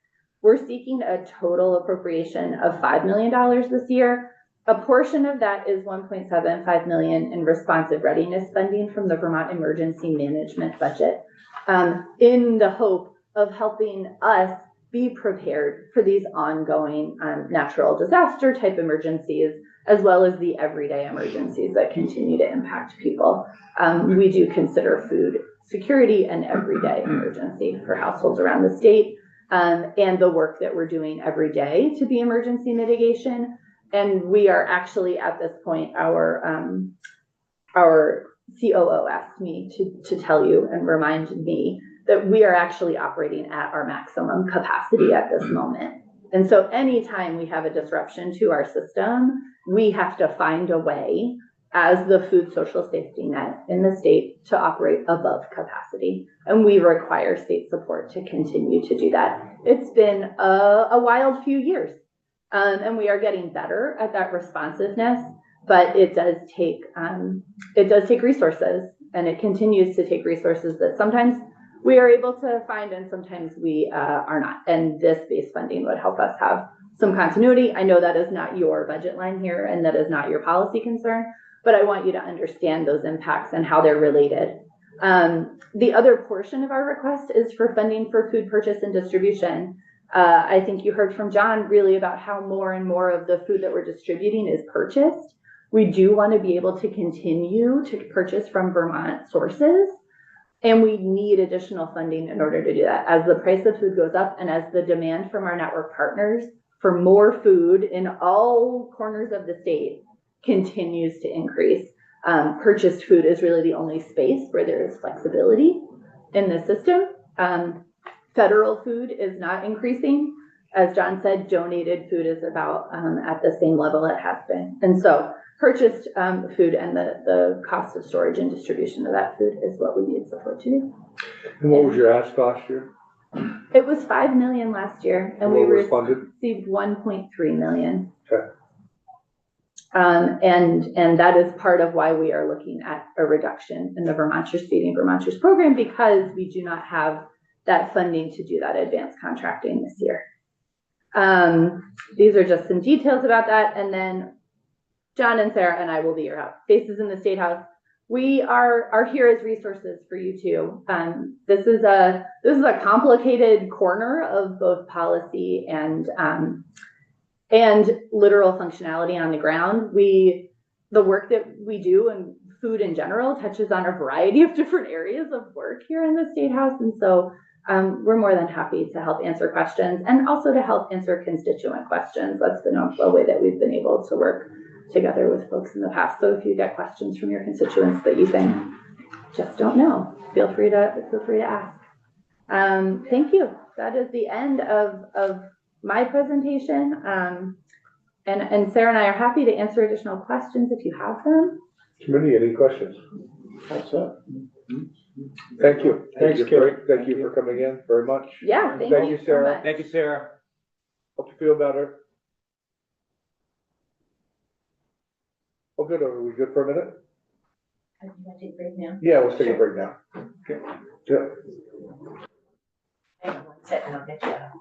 We're seeking a total appropriation of $5 million this year. A portion of that is $1.75 million in responsive readiness funding from the Vermont Emergency Management budget, in the hope of helping us be prepared for these ongoing natural disaster type emergencies, as well as the everyday emergencies that continue to impact people. We do consider food security an everyday emergency for households around the state, and the work that we're doing every day to be emergency mitigation. And we are actually at this point, our COO asked me to tell you and remind me that we are actually operating at our maximum capacity at this moment. And so anytime we have a disruption to our system, we have to find a way as the food social safety net in the state to operate above capacity. And we require state support to continue to do that. It's been a wild few years, and we are getting better at that responsiveness, but it does take resources, and it continues to take resources that sometimes we are able to find and sometimes we are not. And this base funding would help us have some continuity. I know that is not your budget line here and that is not your policy concern, but I want you to understand those impacts and how they're related. The other portion of our request is for funding for food purchase and distribution. I think you heard from John really about how more and more of the food that we're distributing is purchased. We do want to be able to continue to purchase from Vermont sources. And we need additional funding in order to do that. As the price of food goes up and as the demand from our network partners for more food in all corners of the state continues to increase. Purchased food is really the only space where there is flexibility in the system. Federal food is not increasing. As John said, donated food is about at the same level it has been. And so purchased food and the cost of storage and distribution of that food is what we need support to do. And what was your ask last year? It was 5 million last year and we What was funded? received 1.3 million. Okay. And that is part of why we are looking at a reduction in the Vermonters Feeding Vermonters program, because we do not have that funding to do that advanced contracting this year. These are just some details about that. And then John and Sarah and I will be your help. Faces in the State House. We are here as resources for you too. This is a complicated corner of both policy and literal functionality on the ground. The work that we do and food in general touches on a variety of different areas of work here in the State House. And so we're more than happy to help answer questions and also to help answer constituent questions. That's been a way that we've been able to work together with folks in the past. So if you get questions from your constituents that you think just don't know, feel free to ask. Thank you. That is the end of my presentation. And Sarah and I are happy to answer additional questions if you have them. Committee, any questions? That's it. Thank you. Thanks, Thank Carrie. you. Thank you for coming in very much. Yeah, Thank thank you, you so Sarah. much. Thank you, Sarah. Hope you feel better. Oh, good. Are we good for a minute? Can I take a break now? Yeah, let's take a break now. Hang on one second, I'll get you out.